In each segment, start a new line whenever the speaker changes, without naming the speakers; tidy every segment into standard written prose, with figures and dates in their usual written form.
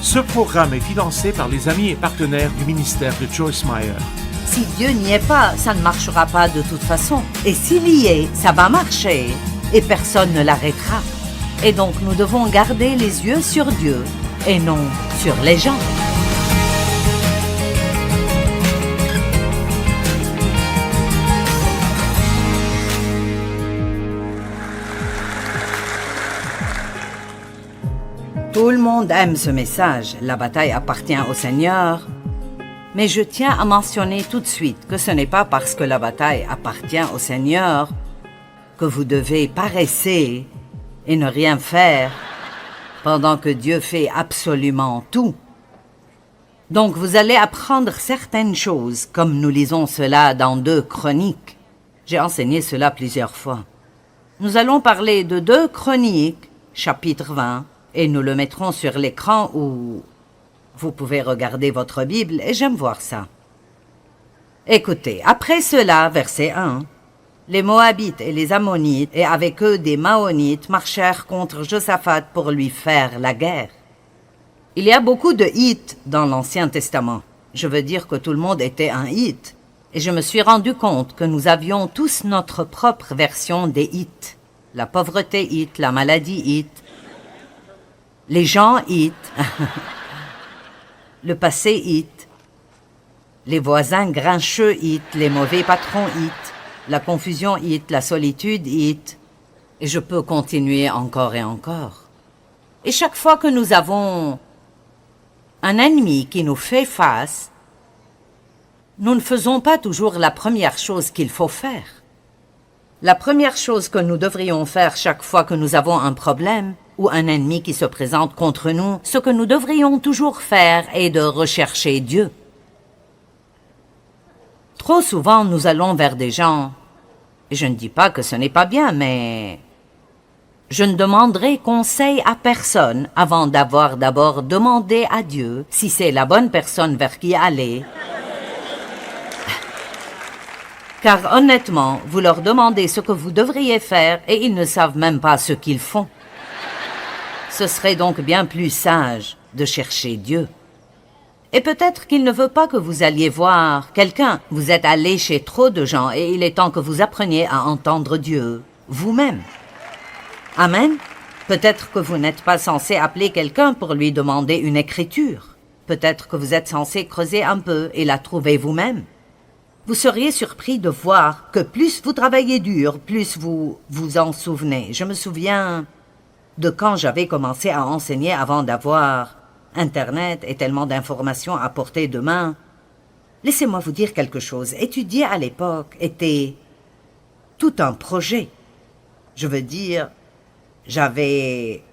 Ce programme est financé par les amis et partenaires du ministère de Joyce Meyer.
Si Dieu n'y est pas, ça ne marchera pas de toute façon. Et s'il y est, ça va marcher. Et personne ne l'arrêtera. Et donc nous devons garder les yeux sur Dieu et non sur les gens. Tout le monde aime ce message. La bataille appartient au Seigneur. Mais je tiens à mentionner tout de suite que ce n'est pas parce que la bataille appartient au Seigneur que vous devez paresser et ne rien faire pendant que Dieu fait absolument tout. Donc vous allez apprendre certaines choses, comme nous lisons cela dans 2 Chroniques. J'ai enseigné cela plusieurs fois. Nous allons parler de 2 Chroniques, chapitre 20, et nous le mettrons sur l'écran où vous pouvez regarder votre Bible et j'aime voir ça. Écoutez, après cela, verset 1, les Moabites et les Ammonites et avec eux des Maonites marchèrent contre Josaphat pour lui faire la guerre. Il y a beaucoup de Hittes dans l'Ancien Testament. Je veux dire que tout le monde était un Hitte. Et je me suis rendu compte que nous avions tous notre propre version des Hittes. La pauvreté Hitte, la maladie Hitte, les gens Hittes, le passé Hitte, les voisins grincheux Hitte, les mauvais patrons Hitte, la confusion Hitte, la solitude Hitte, et je peux continuer encore et encore. Et chaque fois que nous avons un ennemi qui nous fait face, nous ne faisons pas toujours la première chose qu'il faut faire. La première chose que nous devrions faire chaque fois que nous avons un problème ou un ennemi qui se présente contre nous, ce que nous devrions toujours faire est de rechercher Dieu. Trop souvent, nous allons vers des gens, et je ne dis pas que ce n'est pas bien, mais je ne demanderai conseil à personne avant d'avoir d'abord demandé à Dieu si c'est la bonne personne vers qui aller. Car honnêtement, vous leur demandez ce que vous devriez faire et ils ne savent même pas ce qu'ils font. Ce serait donc bien plus sage de chercher Dieu. Et peut-être qu'il ne veut pas que vous alliez voir quelqu'un. Vous êtes allé chez trop de gens et il est temps que vous appreniez à entendre Dieu vous-même. Amen. Peut-être que vous n'êtes pas censé appeler quelqu'un pour lui demander une écriture. Peut-être que vous êtes censé creuser un peu et la trouver vous-même. Vous seriez surpris de voir que plus vous travaillez dur, plus vous vous en souvenez. Je me souviens de quand j'avais commencé à enseigner avant d'avoir Internet et tellement d'informations à portée de main. Laissez-moi vous dire quelque chose. Étudier à l'époque était tout un projet. Je veux dire, j'avais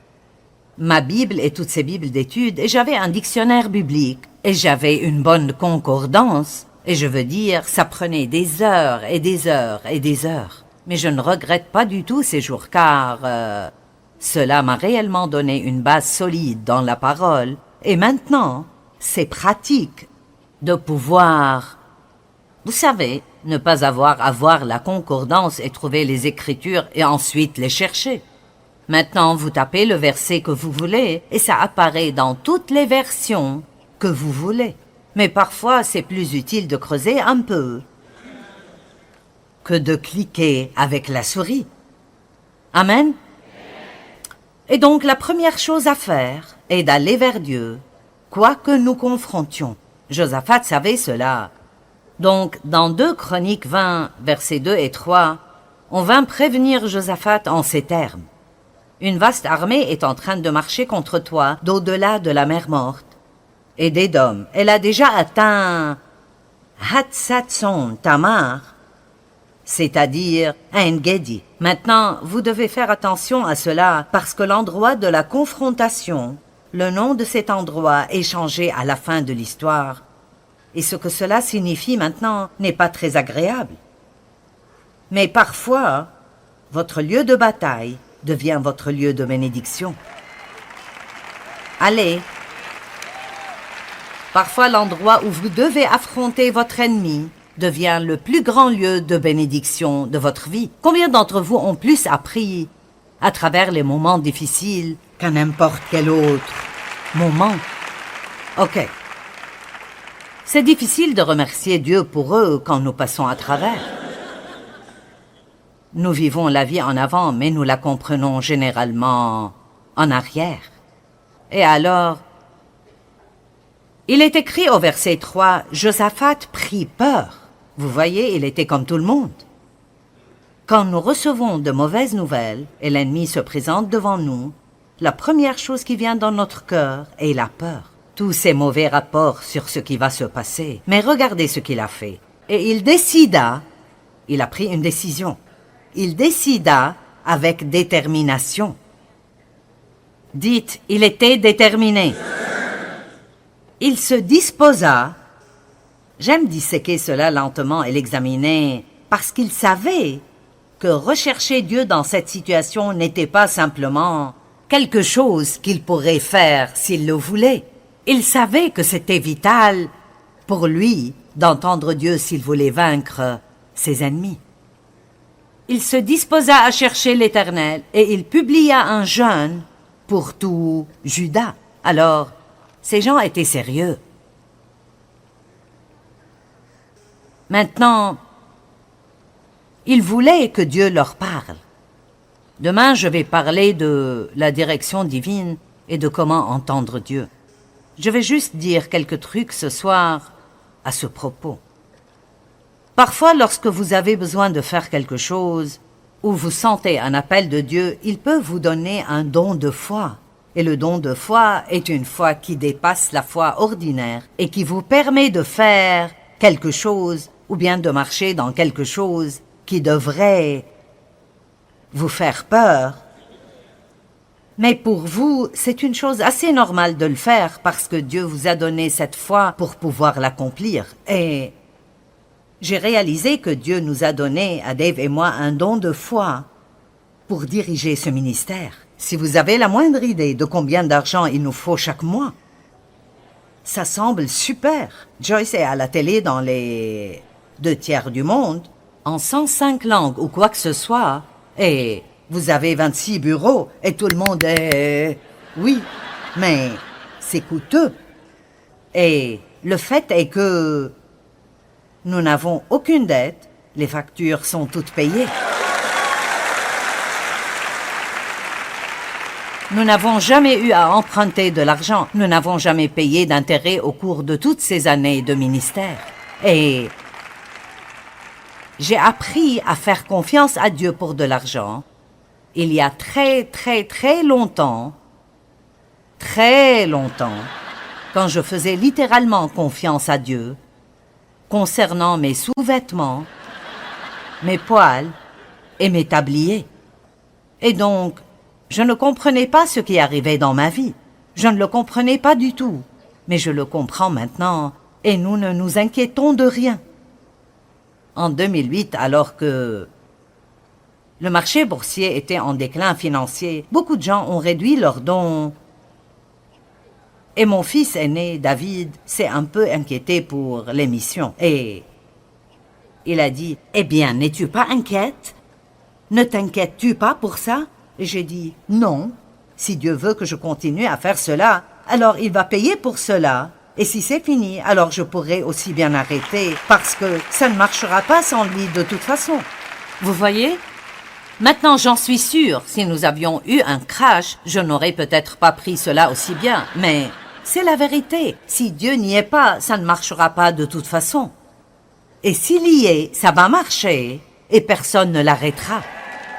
ma Bible et toutes ces Bibles d'études et j'avais un dictionnaire biblique et j'avais une bonne concordance. Et je veux dire, ça prenait des heures et des heures et des heures. Mais je ne regrette pas du tout ces jours car cela m'a réellement donné une base solide dans la parole. Et maintenant, c'est pratique de pouvoir, vous savez, ne pas avoir à voir la concordance et trouver les écritures et ensuite les chercher. Maintenant, vous tapez le verset que vous voulez et ça apparaît dans toutes les versions que vous voulez. Mais parfois, c'est plus utile de creuser un peu que de cliquer avec la souris. Amen. Et donc, la première chose à faire est d'aller vers Dieu, quoi que nous confrontions. Josaphat savait cela. Donc, dans 2 Chroniques 20, versets 2 et 3, on vint prévenir Josaphat en ces termes. Une vaste armée est en train de marcher contre toi d'au-delà de la mer morte. Et d'Édom, elle a déjà atteint Hatzatson Tamar, c'est-à-dire En-Gedi. Maintenant, vous devez faire attention à cela parce que l'endroit de la confrontation, le nom de cet endroit est changé à la fin de l'histoire. Et ce que cela signifie maintenant n'est pas très agréable. Mais parfois, votre lieu de bataille devient votre lieu de bénédiction. Allez. Parfois, l'endroit où vous devez affronter votre ennemi devient le plus grand lieu de bénédiction de votre vie. Combien d'entre vous ont plus appris à travers les moments difficiles qu'à n'importe quel autre moment? Ok. C'est difficile de remercier Dieu pour eux quand nous passons à travers. Nous vivons la vie en avant, mais nous la comprenons généralement en arrière. Et alors, il est écrit au verset 3, « Josaphat prit peur. » Vous voyez, il était comme tout le monde. Quand nous recevons de mauvaises nouvelles et l'ennemi se présente devant nous, la première chose qui vient dans notre cœur est la peur. Tous ces mauvais rapports sur ce qui va se passer. Mais regardez ce qu'il a fait. Et il a pris une décision. Il décida avec détermination. Dites, il était déterminé. Il se disposa. J'aime disséquer cela lentement et l'examiner parce qu'il savait que rechercher Dieu dans cette situation n'était pas simplement quelque chose qu'il pourrait faire s'il le voulait. Il savait que c'était vital pour lui d'entendre Dieu s'il voulait vaincre ses ennemis. Il se disposa à chercher l'Éternel et il publia un jeûne pour tout Juda. Alors, ces gens étaient sérieux. Maintenant, ils voulaient que Dieu leur parle. Demain, je vais parler de la direction divine et de comment entendre Dieu. Je vais juste dire quelques trucs ce soir à ce propos. Parfois, lorsque vous avez besoin de faire quelque chose ou vous sentez un appel de Dieu, il peut vous donner un don de foi. Et le don de foi est une foi qui dépasse la foi ordinaire et qui vous permet de faire quelque chose ou bien de marcher dans quelque chose qui devrait vous faire peur. Mais pour vous, c'est une chose assez normale de le faire parce que Dieu vous a donné cette foi pour pouvoir l'accomplir. Et j'ai réalisé que Dieu nous a donné, à Dave et moi, un don de foi pour diriger ce ministère. Si vous avez la moindre idée de combien d'argent il nous faut chaque mois, ça semble super. Joyce est à la télé dans les 2/3 du monde, en 105 langues ou quoi que ce soit, et vous avez 26 bureaux et tout le monde est... Oui, mais c'est coûteux. Et le fait est que nous n'avons aucune dette, les factures sont toutes payées. Nous n'avons jamais eu à emprunter de l'argent, nous n'avons jamais payé d'intérêt au cours de toutes ces années de ministère. Et j'ai appris à faire confiance à Dieu pour de l'argent. Il y a très longtemps, quand je faisais littéralement confiance à Dieu, concernant mes sous-vêtements, mes poils et mes tabliers. Et donc, je ne comprenais pas ce qui arrivait dans ma vie. Je ne le comprenais pas du tout. Mais je le comprends maintenant et nous ne nous inquiétons de rien. En 2008, alors que le marché boursier était en déclin financier, beaucoup de gens ont réduit leurs dons. Et mon fils aîné, David, s'est un peu inquiété pour l'émission. Et il a dit, « Eh bien, n'es-tu pas inquiète? Ne t'inquiètes-tu pas pour ça ?» Et j'ai dit, « Non, si Dieu veut que je continue à faire cela, alors il va payer pour cela. Et si c'est fini, alors je pourrai aussi bien arrêter, parce que ça ne marchera pas sans lui de toute façon. » Vous voyez? Maintenant, j'en suis sûre, si nous avions eu un crash, je n'aurais peut-être pas pris cela aussi bien, mais c'est la vérité. Si Dieu n'y est pas, ça ne marchera pas de toute façon. Et s'il y est, ça va marcher, et personne ne l'arrêtera.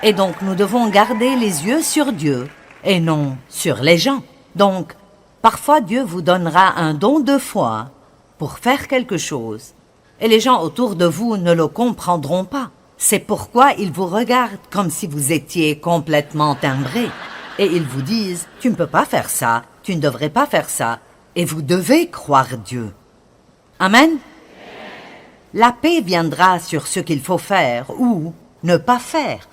Et donc, nous devons garder les yeux sur Dieu, et non sur les gens. Donc, parfois Dieu vous donnera un don de foi pour faire quelque chose, et les gens autour de vous ne le comprendront pas. C'est pourquoi ils vous regardent comme si vous étiez complètement timbré. Et ils vous disent, tu ne peux pas faire ça, tu ne devrais pas faire ça, et vous devez croire Dieu. Amen? La paix viendra sur ce qu'il faut faire ou ne pas faire.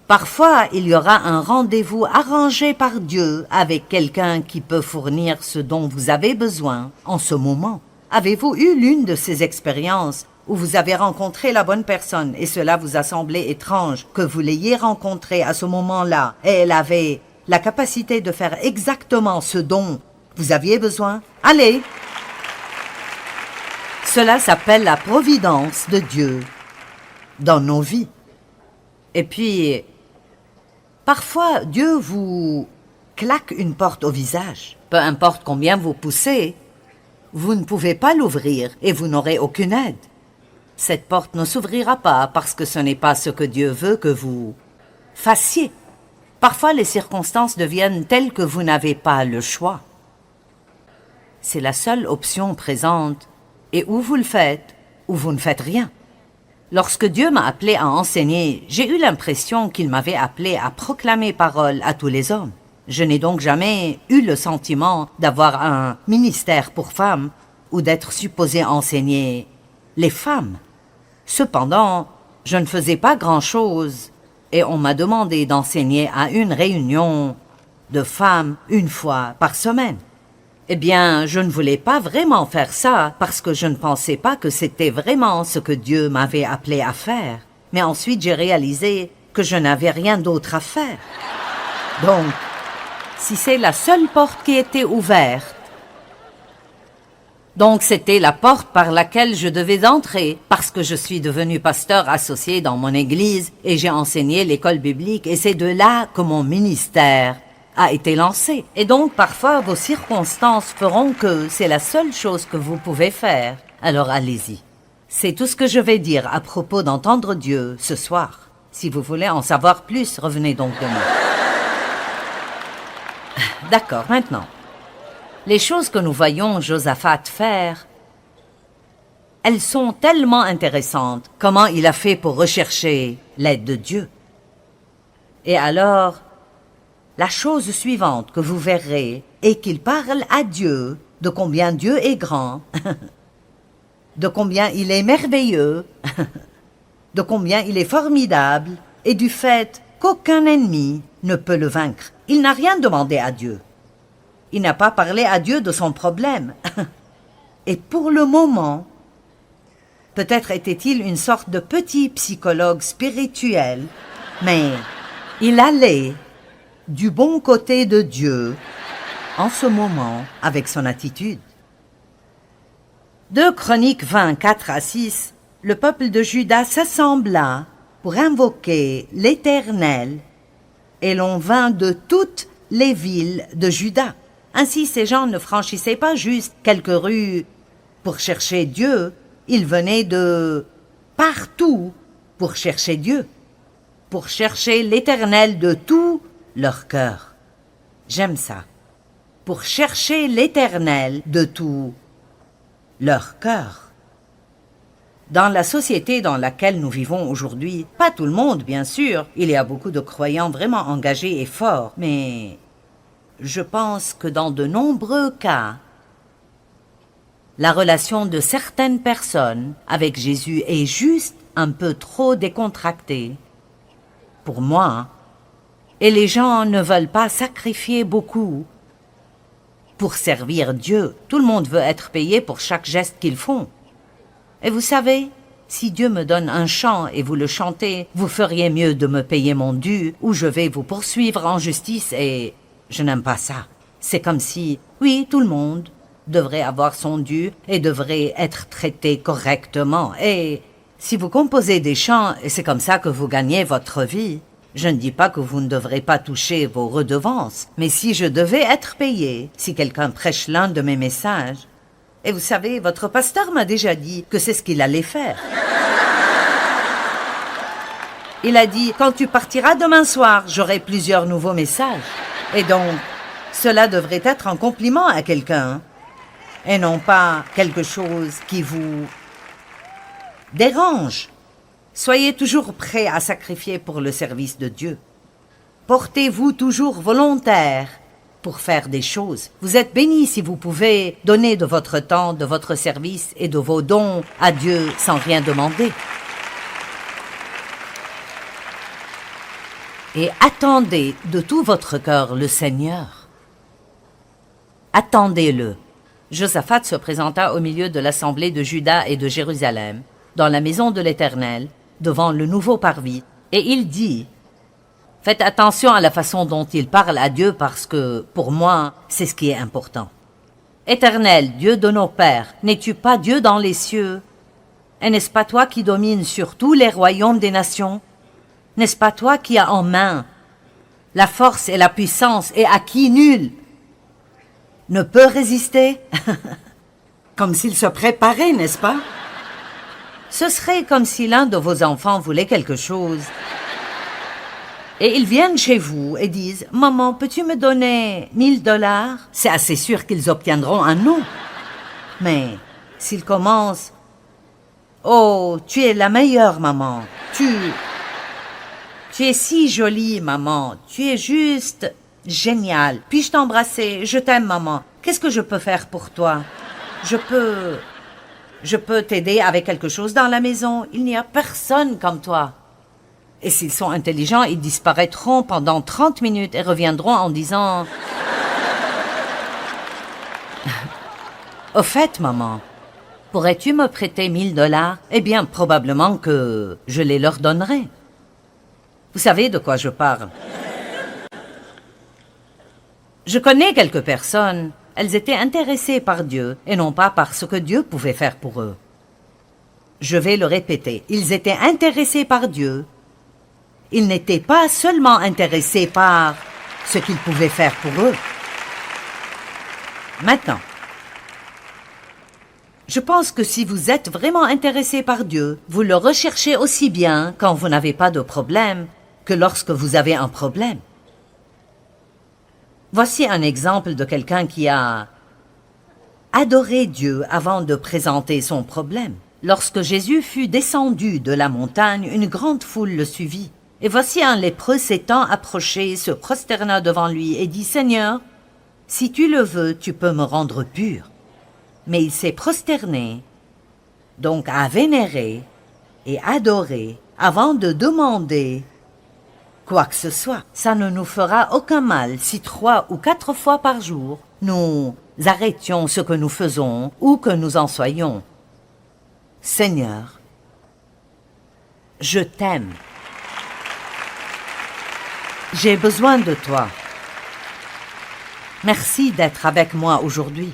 Parfois, il y aura un rendez-vous arrangé par Dieu avec quelqu'un qui peut fournir ce dont vous avez besoin en ce moment. Avez-vous eu l'une de ces expériences où vous avez rencontré la bonne personne et cela vous a semblé étrange que vous l'ayez rencontrée à ce moment-là et elle avait la capacité de faire exactement ce dont Vous aviez besoin? Allez! Cela s'appelle la providence de Dieu dans nos vies. Et puis, parfois, Dieu vous claque une porte au visage. Peu importe combien vous poussez, vous ne pouvez pas l'ouvrir et vous n'aurez aucune aide. Cette porte ne s'ouvrira pas parce que ce n'est pas ce que Dieu veut que vous fassiez. Parfois, les circonstances deviennent telles que vous n'avez pas le choix. C'est la seule option présente, et ou vous le faites, ou vous ne faites rien. Lorsque Dieu m'a appelé à enseigner, j'ai eu l'impression qu'il m'avait appelé à proclamer parole à tous les hommes. Je n'ai donc jamais eu le sentiment d'avoir un ministère pour femmes ou d'être supposé enseigner les femmes. Cependant, je ne faisais pas grand-chose et on m'a demandé d'enseigner à une réunion de femmes une fois par semaine. Eh bien, je ne voulais pas vraiment faire ça parce que je ne pensais pas que c'était vraiment ce que Dieu m'avait appelé à faire. Mais ensuite, j'ai réalisé que je n'avais rien d'autre à faire. Donc, si c'est la seule porte qui était ouverte, donc c'était la porte par laquelle je devais entrer parce que je suis devenu pasteur associé dans mon église et j'ai enseigné l'école biblique et c'est de là que mon ministère a été lancé. Et donc parfois vos circonstances feront que c'est la seule chose que vous pouvez faire. Alors allez-y. C'est tout ce que je vais dire à propos d'entendre Dieu ce soir. Si vous voulez en savoir plus, revenez donc demain. D'accord, maintenant. Les choses que nous voyons Josaphat faire, elles sont tellement intéressantes. Comment il a fait pour rechercher l'aide de Dieu. Et alors, la chose suivante que vous verrez est qu'il parle à Dieu de combien Dieu est grand, de combien il est merveilleux, de combien il est formidable, et du fait qu'aucun ennemi ne peut le vaincre. Il n'a rien demandé à Dieu. Il n'a pas parlé à Dieu de son problème. Et pour le moment, peut-être était-il une sorte de petit psychologue spirituel, mais il allait du bon côté de Dieu en ce moment avec son attitude. 2 Chroniques 20, 4-6, le peuple de Juda s'assembla pour invoquer l'Éternel et l'on vint de toutes les villes de Juda. Ainsi, ces gens ne franchissaient pas juste quelques rues pour chercher Dieu, ils venaient de partout pour chercher Dieu, pour chercher l'Éternel de tout leur cœur. J'aime ça. Pour chercher l'Éternel de tout leur cœur. Dans la société dans laquelle nous vivons aujourd'hui, pas tout le monde, bien sûr, il y a beaucoup de croyants vraiment engagés et forts, mais je pense que dans de nombreux cas, la relation de certaines personnes avec Jésus est juste un peu trop décontractée. Pour moi, et les gens ne veulent pas sacrifier beaucoup pour servir Dieu. Tout le monde veut être payé pour chaque geste qu'ils font. Et vous savez, si Dieu me donne un chant et vous le chantez, vous feriez mieux de me payer mon dû ou je vais vous poursuivre en justice et je n'aime pas ça. C'est comme si, oui, tout le monde devrait avoir son dû et devrait être traité correctement. Et si vous composez des chants et c'est comme ça que vous gagnez votre vie, je ne dis pas que vous ne devrez pas toucher vos redevances, mais si je devais être payé, si quelqu'un prêche l'un de mes messages, et vous savez, votre pasteur m'a déjà dit que c'est ce qu'il allait faire. Il a dit, quand tu partiras demain soir, j'aurai plusieurs nouveaux messages. Et donc, cela devrait être un compliment à quelqu'un, et non pas quelque chose qui vous dérange. Soyez toujours prêts à sacrifier pour le service de Dieu. Portez-vous toujours volontaire pour faire des choses. Vous êtes bénis si vous pouvez donner de votre temps, de votre service et de vos dons à Dieu sans rien demander. Et attendez de tout votre cœur le Seigneur. Attendez-le. Josaphat se présenta au milieu de l'assemblée de Juda et de Jérusalem, dans la maison de l'Éternel, devant le nouveau parvis, et il dit, « Faites attention à la façon dont il parle à Dieu parce que, pour moi, c'est ce qui est important. Éternel, Dieu de nos pères, n'es-tu pas Dieu dans les cieux? Et n'est-ce pas toi qui domines sur tous les royaumes des nations? N'est-ce pas toi qui as en main la force et la puissance et à qui nul ne peut résister? Comme s'il se préparait, n'est-ce pas? Ce serait comme si l'un de vos enfants voulait quelque chose. Et ils viennent chez vous et disent « Maman, peux-tu me donner 1000 $? C'est assez sûr qu'ils obtiendront un non. Mais s'ils commencent « Oh, tu es la meilleure, maman. Tu es si jolie, maman. Tu es juste géniale. Puis-je t'embrasser? Je t'aime, maman. Qu'est-ce que je peux faire pour toi? Je peux t'aider avec quelque chose dans la maison. Il n'y a personne comme toi. » Et s'ils sont intelligents, ils disparaîtront pendant 30 minutes et reviendront en disant « Au fait, maman, pourrais-tu me prêter 1000 $? Eh bien, probablement que je les leur donnerai. » Vous savez de quoi je parle. Je connais quelques personnes. Elles étaient intéressées par Dieu et non pas par ce que Dieu pouvait faire pour eux. Je vais le répéter. Ils étaient intéressés par Dieu. Ils n'étaient pas seulement intéressés par ce qu'il pouvait faire pour eux. Maintenant, je pense que si vous êtes vraiment intéressé par Dieu, vous le recherchez aussi bien quand vous n'avez pas de problème que lorsque vous avez un problème. Voici un exemple de quelqu'un qui a adoré Dieu avant de présenter son problème. Lorsque Jésus fut descendu de la montagne, une grande foule le suivit. Et voici un lépreux s'étant approché, se prosterna devant lui et dit « Seigneur, si tu le veux, tu peux me rendre pur. » Mais il s'est prosterné, donc à vénérer et adorer avant de demander quoi que ce soit. Ça ne nous fera aucun mal si 3 ou 4 fois par jour, nous arrêtions ce que nous faisons ou que nous en soyons. Seigneur, je t'aime. J'ai besoin de toi. Merci d'être avec moi aujourd'hui.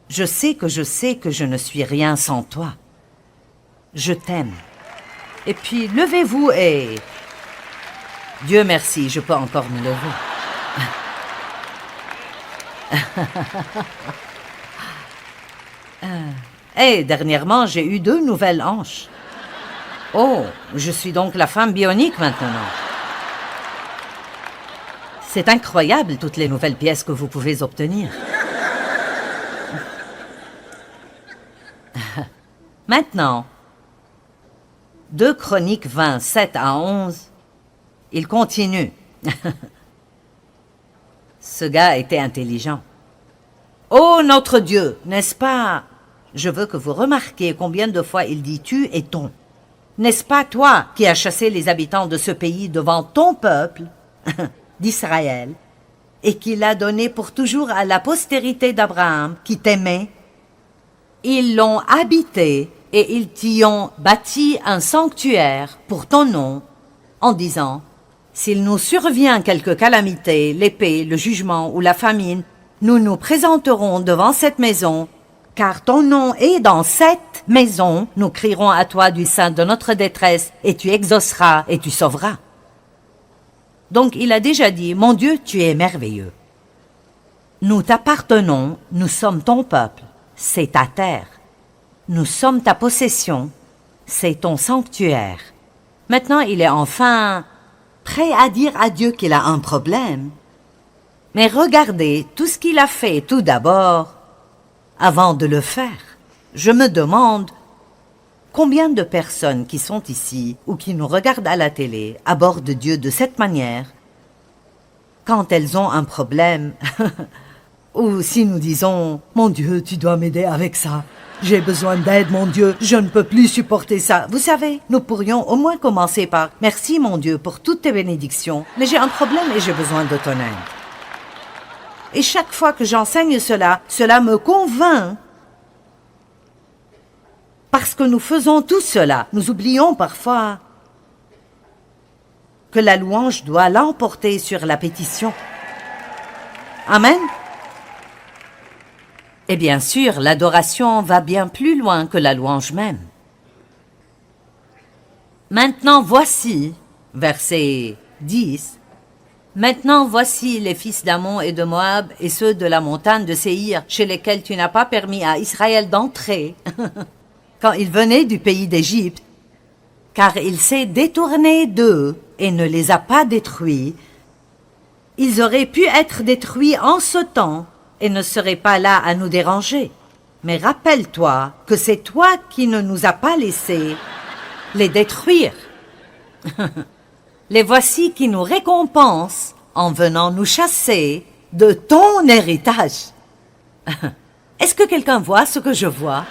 Je sais que je ne suis rien sans toi. Je t'aime. Et puis, levez-vous et... Dieu merci, je peux encore me lever. Dernièrement, j'ai eu 2 nouvelles hanches. Oh, je suis donc la femme bionique maintenant. C'est incroyable toutes les nouvelles pièces que vous pouvez obtenir. Maintenant, 2 Chroniques 20, 7 à 11, il continue. Ce gars était intelligent. Oh notre Dieu, n'est-ce pas? Je veux que vous remarquiez combien de fois il dit tu et ton. N'est-ce pas toi qui as chassé les habitants de ce pays devant ton peuple d'Israël, et qui l'a donné pour toujours à la postérité d'Abraham, qui t'aimait? Ils l'ont habité, et ils t'y ont bâti un sanctuaire pour ton nom, en disant, s'il nous survient quelque calamité, l'épée, le jugement ou la famine, nous nous présenterons devant cette maison, car ton nom est dans cette maison, nous crierons à toi du sein de notre détresse, et tu exauceras et tu sauveras. Donc il a déjà dit, mon Dieu, tu es merveilleux. Nous t'appartenons, nous sommes ton peuple, c'est ta terre. Nous sommes ta possession, c'est ton sanctuaire. Maintenant, il est enfin prêt à dire à Dieu qu'il a un problème. Mais regardez tout ce qu'il a fait tout d'abord avant de le faire. Je me demande combien de personnes qui sont ici ou qui nous regardent à la télé abordent Dieu de cette manière quand elles ont un problème ou si nous disons « Mon Dieu, tu dois m'aider avec ça. J'ai besoin d'aide, mon Dieu. Je ne peux plus supporter ça. » Vous savez, nous pourrions au moins commencer par « Merci, mon Dieu, pour toutes tes bénédictions, mais j'ai un problème et j'ai besoin de ton aide. » Et chaque fois que j'enseigne cela, cela me convainc. Parce que nous faisons tout cela, nous oublions parfois que la louange doit l'emporter sur la pétition. Amen. Et bien sûr, l'adoration va bien plus loin que la louange même. Maintenant voici, verset 10, maintenant voici les fils d'Ammon et de Moab et ceux de la montagne de Séhir, chez lesquels tu n'as pas permis à Israël d'entrer, quand il venait du pays d'Égypte, car il s'est détourné d'eux et ne les a pas détruits. Ils auraient pu être détruits en ce temps et ne seraient pas là à nous déranger. Mais rappelle-toi que c'est toi qui ne nous as pas laissés les détruire. Les voici qui nous récompensent en venant nous chasser de ton héritage. Est-ce que quelqu'un voit ce que je vois?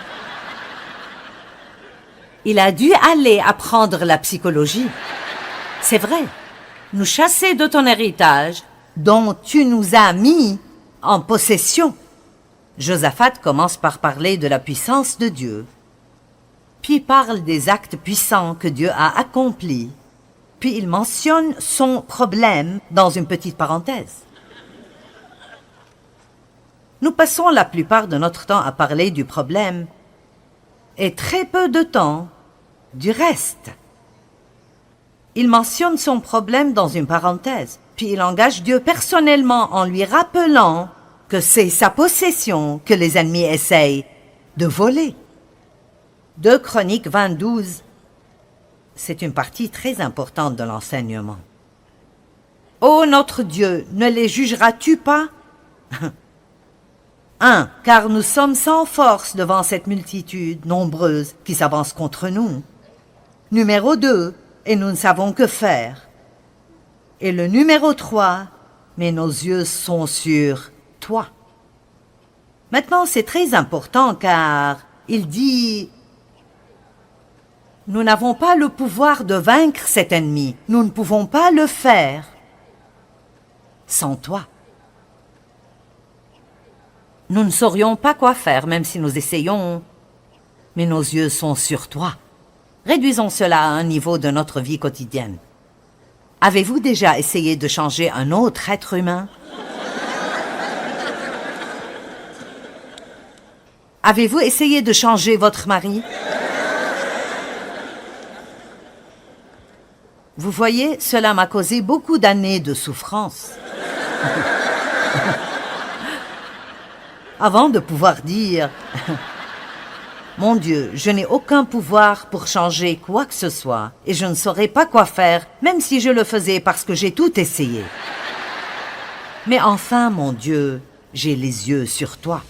Il a dû aller apprendre la psychologie. C'est vrai, nous chasser de ton héritage dont tu nous as mis en possession. Josaphat commence par parler de la puissance de Dieu, puis parle des actes puissants que Dieu a accomplis, puis il mentionne son problème dans une petite parenthèse. Nous passons la plupart de notre temps à parler du problème et très peu de temps du reste. Il mentionne son problème dans une parenthèse, puis il engage Dieu personnellement en lui rappelant que c'est sa possession que les ennemis essayent de voler. 2 Chroniques 20:12, c'est une partie très importante de l'enseignement. « Ô notre Dieu, ne les jugeras-tu pas ?» 1. Car nous sommes sans force devant cette multitude nombreuse qui s'avance contre nous. Numéro 2. Et nous ne savons que faire. Et le numéro 3. Mais nos yeux sont sur toi. Maintenant, c'est très important car il dit: nous n'avons pas le pouvoir de vaincre cet ennemi. Nous ne pouvons pas le faire sans toi. Nous ne saurions pas quoi faire, même si nous essayons, mais nos yeux sont sur toi. Réduisons cela à un niveau de notre vie quotidienne. Avez-vous déjà essayé de changer un autre être humain? Avez-vous essayé de changer votre mari? Vous voyez, cela m'a causé beaucoup d'années de souffrance. Avant de pouvoir dire « Mon Dieu, je n'ai aucun pouvoir pour changer quoi que ce soit et je ne saurais pas quoi faire, même si je le faisais parce que j'ai tout essayé. Mais enfin, mon Dieu, j'ai les yeux sur toi. »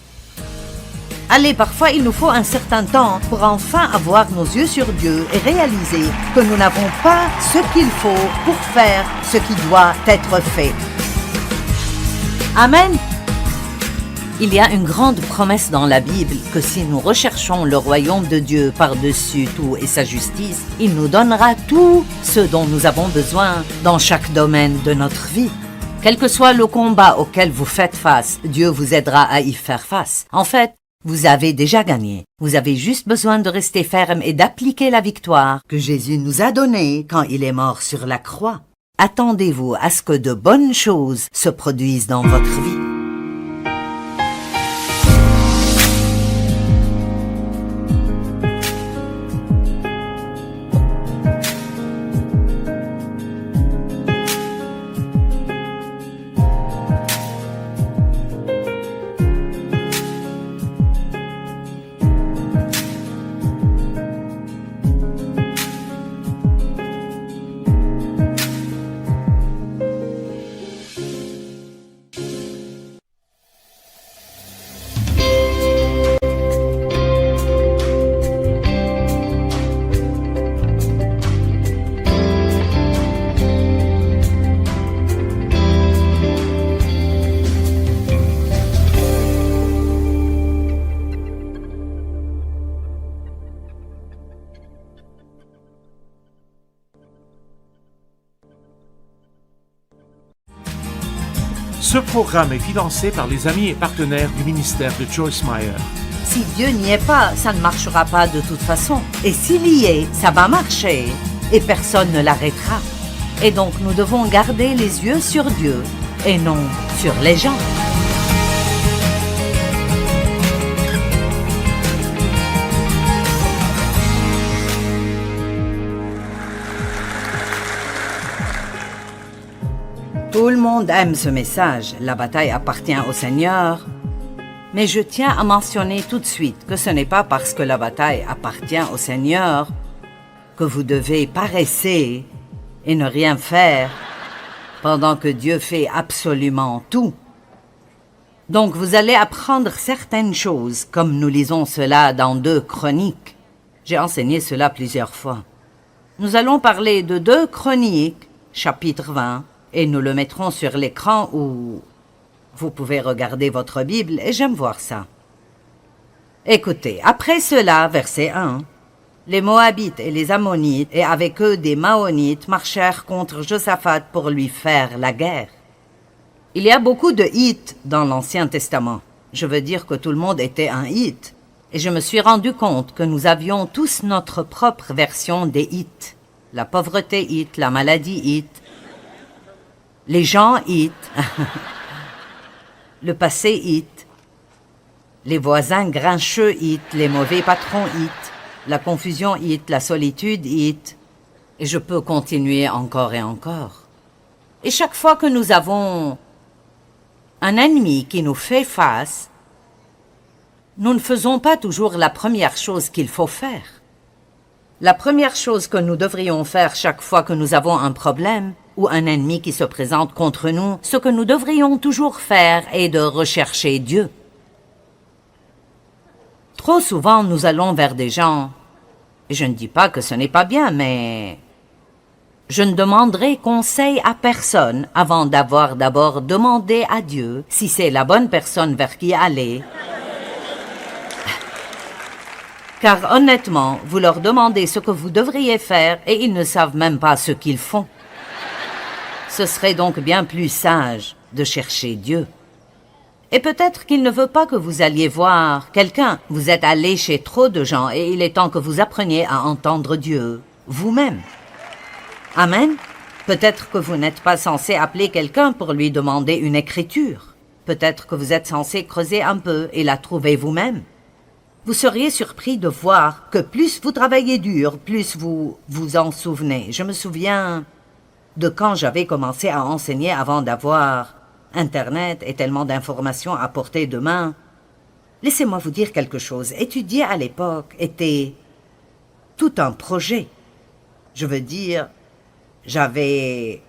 Allez, parfois il nous faut un certain temps pour enfin avoir nos yeux sur Dieu et réaliser que nous n'avons pas ce qu'il faut pour faire ce qui doit être fait. Amen. Il y a une grande promesse dans la Bible que si nous recherchons le royaume de Dieu par-dessus tout et sa justice, il nous donnera tout ce dont nous avons besoin dans chaque domaine de notre vie. Quel que soit le combat auquel vous faites face, Dieu vous aidera à y faire face. En fait, vous avez déjà gagné. Vous avez juste besoin de rester ferme et d'appliquer la victoire que Jésus nous a donnée quand il est mort sur la croix. Attendez-vous à ce que de bonnes choses se produisent dans votre vie.
Ce programme est financé par les amis et partenaires du ministère de Joyce Meyer.
Si Dieu n'y est pas, ça ne marchera pas de toute façon. Et s'il y est, ça va marcher. Et personne ne l'arrêtera. Et donc nous devons garder les yeux sur Dieu et non sur les gens. Tout le monde aime ce message, la bataille appartient au Seigneur. Mais je tiens à mentionner tout de suite que ce n'est pas parce que la bataille appartient au Seigneur que vous devez paresser et ne rien faire pendant que Dieu fait absolument tout. Donc vous allez apprendre certaines choses, comme nous lisons cela dans 2 Chroniques. J'ai enseigné cela plusieurs fois. Nous allons parler de 2 Chroniques, chapitre 20, et nous le mettrons sur l'écran où vous pouvez regarder votre Bible et j'aime voir ça. Écoutez, après cela, verset 1, les Moabites et les Ammonites et avec eux des Maonites marchèrent contre Josaphat pour lui faire la guerre. Il y a beaucoup de Hittes dans l'Ancien Testament. Je veux dire que tout le monde était un Hitte. Et je me suis rendu compte que nous avions tous notre propre version des Hittes. La pauvreté Hitte, la maladie Hitte, les gens Hittes, le passé Hitte, les voisins grincheux Hittes, les mauvais patrons Hittes, la confusion Hitte, la solitude Hitte. Et je peux continuer encore et encore. Et chaque fois que nous avons un ennemi qui nous fait face, nous ne faisons pas toujours la première chose qu'il faut faire. La première chose que nous devrions faire chaque fois que nous avons un problème ou un ennemi qui se présente contre nous, ce que nous devrions toujours faire est de rechercher Dieu. Trop souvent, nous allons vers des gens, et je ne dis pas que ce n'est pas bien, mais je ne demanderai conseil à personne avant d'avoir d'abord demandé à Dieu si c'est la bonne personne vers qui aller. Car honnêtement, vous leur demandez ce que vous devriez faire et ils ne savent même pas ce qu'ils font. Ce serait donc bien plus sage de chercher Dieu. Et peut-être qu'il ne veut pas que vous alliez voir quelqu'un. Vous êtes allé chez trop de gens et il est temps que vous appreniez à entendre Dieu vous-même. Amen. Peut-être que vous n'êtes pas censé appeler quelqu'un pour lui demander une écriture. Peut-être que vous êtes censé creuser un peu et la trouver vous-même. Vous seriez surpris de voir que plus vous travaillez dur, plus vous vous en souvenez. Je me souviens de quand j'avais commencé à enseigner avant d'avoir Internet et tellement d'informations à portée de main. Laissez-moi vous dire quelque chose. Étudier à l'époque était tout un projet. Je veux dire, j'avais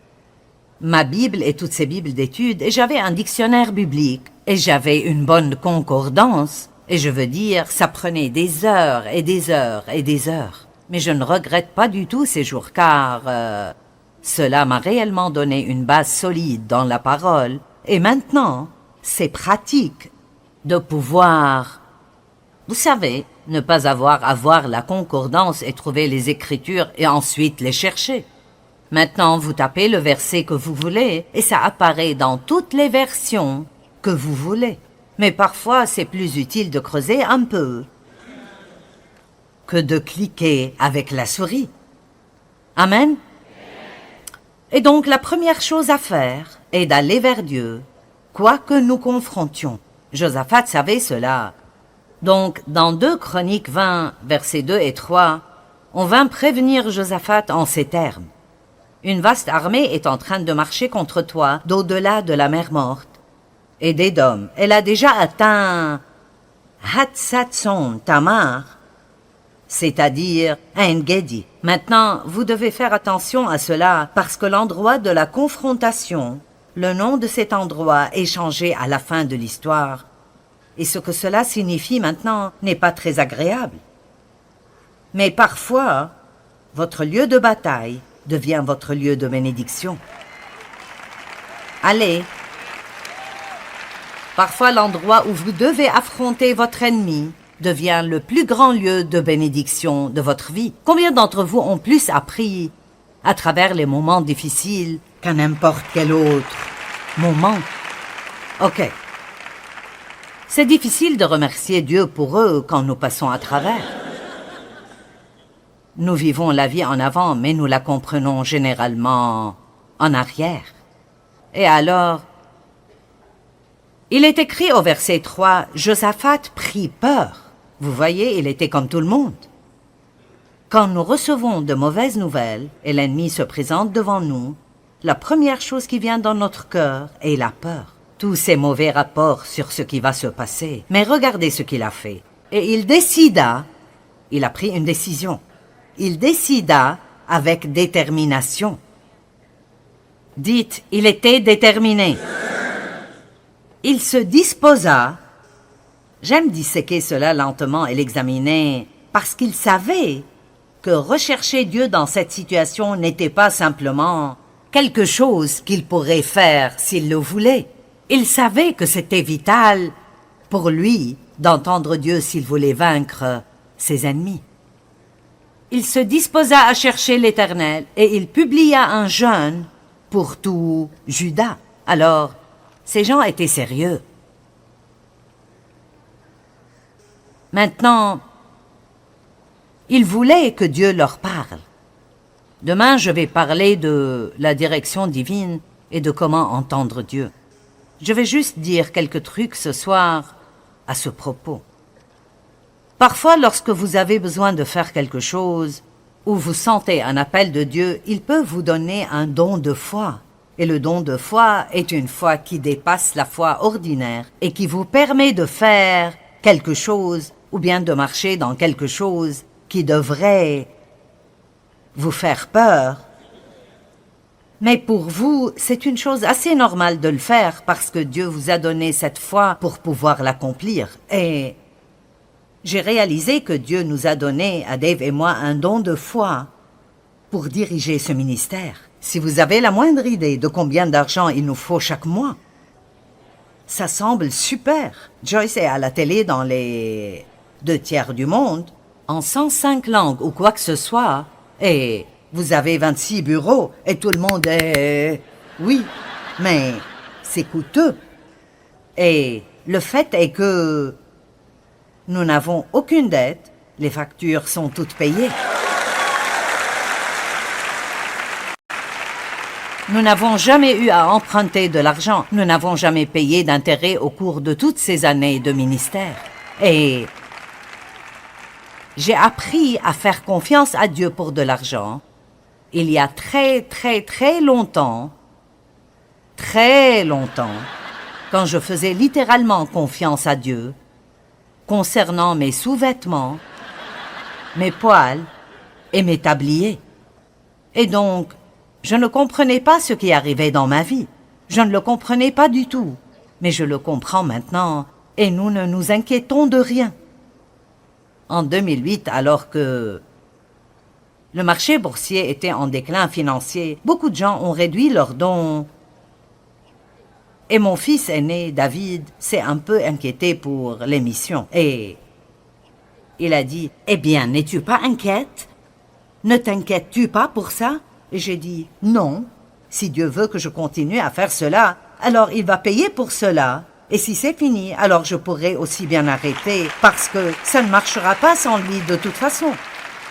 ma Bible et toutes ces Bibles d'études, et j'avais un dictionnaire biblique, et j'avais une bonne concordance, et je veux dire, ça prenait des heures et des heures et des heures. Mais je ne regrette pas du tout ces jours, car cela m'a réellement donné une base solide dans la parole, et maintenant, c'est pratique de pouvoir, vous savez, ne pas avoir à voir la concordance et trouver les écritures et ensuite les chercher. Maintenant, vous tapez le verset que vous voulez et ça apparaît dans toutes les versions que vous voulez. Mais parfois, c'est plus utile de creuser un peu que de cliquer avec la souris. Amen. Et donc, la première chose à faire est d'aller vers Dieu, quoi que nous confrontions. Josaphat savait cela. Donc, dans 2 Chroniques 20, versets 2 et 3, on vint prévenir Josaphat en ces termes. Une vaste armée est en train de marcher contre toi d'au-delà de la mer morte. Et d'Édom, elle a déjà atteint Hatzatson Tamar, c'est-à-dire En-Gedi. Maintenant, vous devez faire attention à cela parce que l'endroit de la confrontation, le nom de cet endroit est changé à la fin de l'histoire. Et ce que cela signifie maintenant n'est pas très agréable. Mais parfois, votre lieu de bataille devient votre lieu de bénédiction. Allez. Parfois, l'endroit où vous devez affronter votre ennemi devient le plus grand lieu de bénédiction de votre vie. Combien d'entre vous ont plus appris à travers les moments difficiles qu'à n'importe quel autre moment? Ok. C'est difficile de remercier Dieu pour eux quand nous passons à travers. Nous vivons la vie en avant, mais nous la comprenons généralement en arrière. Et alors, il est écrit au verset 3, « Josaphat prit peur ». Vous voyez, il était comme tout le monde. Quand nous recevons de mauvaises nouvelles et l'ennemi se présente devant nous, la première chose qui vient dans notre cœur est la peur. Tous ces mauvais rapports sur ce qui va se passer. Mais regardez ce qu'il a fait. Et il a pris une décision. Il décida avec détermination. Dites, il était déterminé. Il se disposa. J'aime disséquer cela lentement et l'examiner parce qu'il savait que rechercher Dieu dans cette situation n'était pas simplement quelque chose qu'il pourrait faire s'il le voulait. Il savait que c'était vital pour lui d'entendre Dieu s'il voulait vaincre ses ennemis. Il se disposa à chercher l'Éternel et il publia un jeûne pour tout Juda. Alors, ces gens étaient sérieux. Maintenant, ils voulaient que Dieu leur parle. Demain, je vais parler de la direction divine et de comment entendre Dieu. Je vais juste dire quelques trucs ce soir à ce propos. Parfois, lorsque vous avez besoin de faire quelque chose ou vous sentez un appel de Dieu, il peut vous donner un don de foi. Et le don de foi est une foi qui dépasse la foi ordinaire et qui vous permet de faire quelque chose ou bien de marcher dans quelque chose qui devrait vous faire peur. Mais pour vous, c'est une chose assez normale de le faire parce que Dieu vous a donné cette foi pour pouvoir l'accomplir. Et j'ai réalisé que Dieu nous a donné, à Dave et moi, un don de foi pour diriger ce ministère. Si vous avez la moindre idée de combien d'argent il nous faut chaque mois, ça semble super. Joyce est à la télé dans les 2/3 du monde, en 105 langues ou quoi que ce soit, et vous avez 26 bureaux et tout le monde est... Oui, mais c'est coûteux. Et le fait est que nous n'avons aucune dette, les factures sont toutes payées. Nous n'avons jamais eu à emprunter de l'argent, nous n'avons jamais payé d'intérêt au cours de toutes ces années de ministère. Et j'ai appris à faire confiance à Dieu pour de l'argent. Il y a très longtemps, quand je faisais littéralement confiance à Dieu, concernant mes sous-vêtements, mes poils et mes tabliers. Et donc, je ne comprenais pas ce qui arrivait dans ma vie. Je ne le comprenais pas du tout. Mais je le comprends maintenant et nous ne nous inquiétons de rien. En 2008, alors que le marché boursier était en déclin financier, beaucoup de gens ont réduit leurs dons. Et mon fils aîné, David, s'est un peu inquiété pour l'émission. Et il a dit, « Eh bien, n'es-tu pas inquiète? Ne t'inquiètes-tu pas pour ça ?» Et j'ai dit, « Non, si Dieu veut que je continue à faire cela, alors il va payer pour cela. Et si c'est fini, alors je pourrai aussi bien arrêter, parce que ça ne marchera pas sans lui de toute façon. »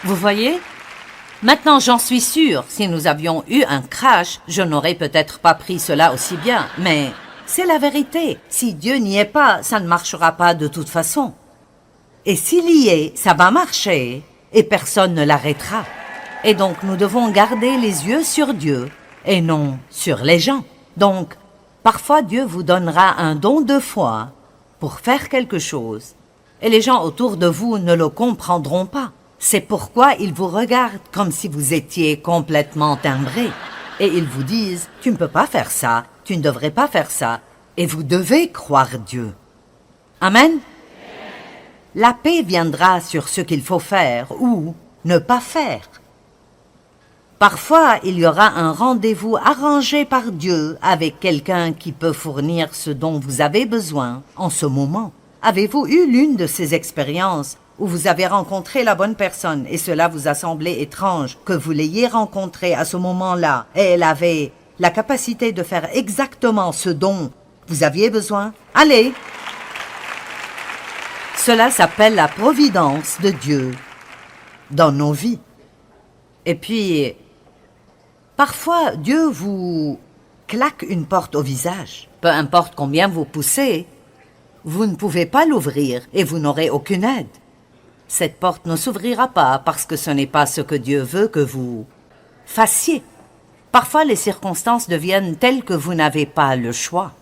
Vous voyez? Maintenant, j'en suis sûre, si nous avions eu un crash, je n'aurais peut-être pas pris cela aussi bien, mais c'est la vérité. Si Dieu n'y est pas, ça ne marchera pas de toute façon. Et s'il y est, ça va marcher, et personne ne l'arrêtera. Et donc, nous devons garder les yeux sur Dieu et non sur les gens. Donc, parfois, Dieu vous donnera un don de foi pour faire quelque chose et les gens autour de vous ne le comprendront pas. C'est pourquoi ils vous regardent comme si vous étiez complètement timbré. Et ils vous disent, tu ne peux pas faire ça, tu ne devrais pas faire ça. Et vous devez croire Dieu. Amen? La paix viendra sur ce qu'il faut faire ou ne pas faire. Parfois, il y aura un rendez-vous arrangé par Dieu avec quelqu'un qui peut fournir ce dont vous avez besoin en ce moment. Avez-vous eu l'une de ces expériences où vous avez rencontré la bonne personne et cela vous a semblé étrange que vous l'ayez rencontrée à ce moment-là et elle avait la capacité de faire exactement ce dont vous aviez besoin? Allez! Cela s'appelle la providence de Dieu dans nos vies. Et puis, parfois, Dieu vous claque une porte au visage. Peu importe combien vous poussez, vous ne pouvez pas l'ouvrir et vous n'aurez aucune aide. Cette porte ne s'ouvrira pas parce que ce n'est pas ce que Dieu veut que vous fassiez. Parfois, les circonstances deviennent telles que vous n'avez pas le choix.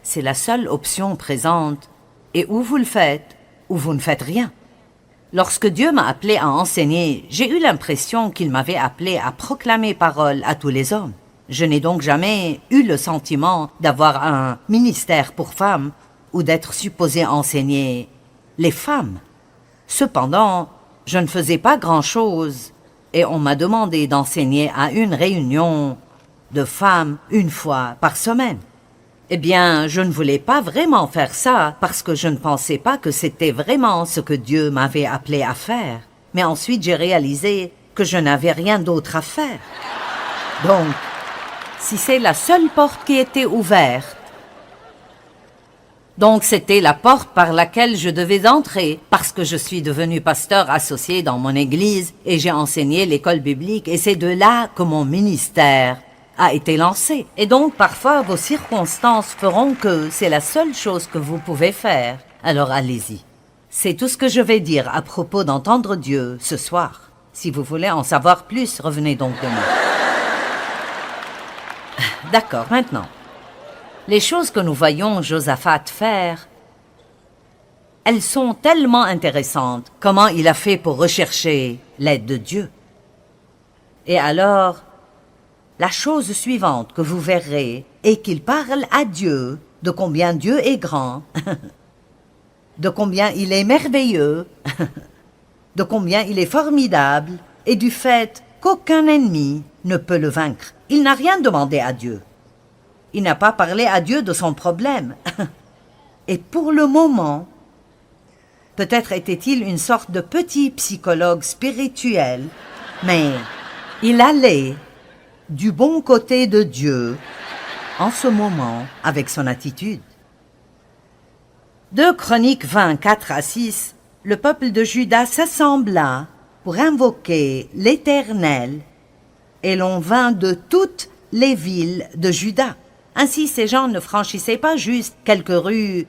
C'est la seule option présente, et ou vous le faites, ou vous ne faites rien. Lorsque Dieu m'a appelé à enseigner, j'ai eu l'impression qu'il m'avait appelé à proclamer parole à tous les hommes. Je n'ai donc jamais eu le sentiment d'avoir un ministère pour femmes ou d'être supposé enseigner les femmes. Cependant, je ne faisais pas grand-chose et on m'a demandé d'enseigner à une réunion de femmes une fois par semaine. Eh bien, je ne voulais pas vraiment faire ça parce que je ne pensais pas que c'était vraiment ce que Dieu m'avait appelé à faire. Mais ensuite, j'ai réalisé que je n'avais rien d'autre à faire. Donc, si c'est la seule porte qui était ouverte, donc c'était la porte par laquelle je devais entrer parce que je suis devenu pasteur associé dans mon église et j'ai enseigné l'école biblique et c'est de là que mon ministère a été lancé. Et donc parfois vos circonstances feront que c'est la seule chose que vous pouvez faire. Alors allez-y. C'est tout ce que je vais dire à propos d'entendre Dieu ce soir. Si vous voulez en savoir plus, revenez donc demain. D'accord, maintenant. Les choses que nous voyons Josaphat faire, elles sont tellement intéressantes. Comment il a fait pour rechercher l'aide de Dieu. Et alors, la chose suivante que vous verrez est qu'il parle à Dieu de combien Dieu est grand, de combien il est merveilleux, de combien il est formidable et du fait qu'aucun ennemi ne peut le vaincre. Il n'a rien demandé à Dieu. Il n'a pas parlé à Dieu de son problème. Et pour le moment, peut-être était-il une sorte de petit psychologue spirituel, mais il allait du bon côté de Dieu en ce moment avec son attitude. 2 Chroniques 20, 4 à 6, le peuple de Juda s'assembla pour invoquer l'Éternel et l'on vint de toutes les villes de Juda. Ainsi, ces gens ne franchissaient pas juste quelques rues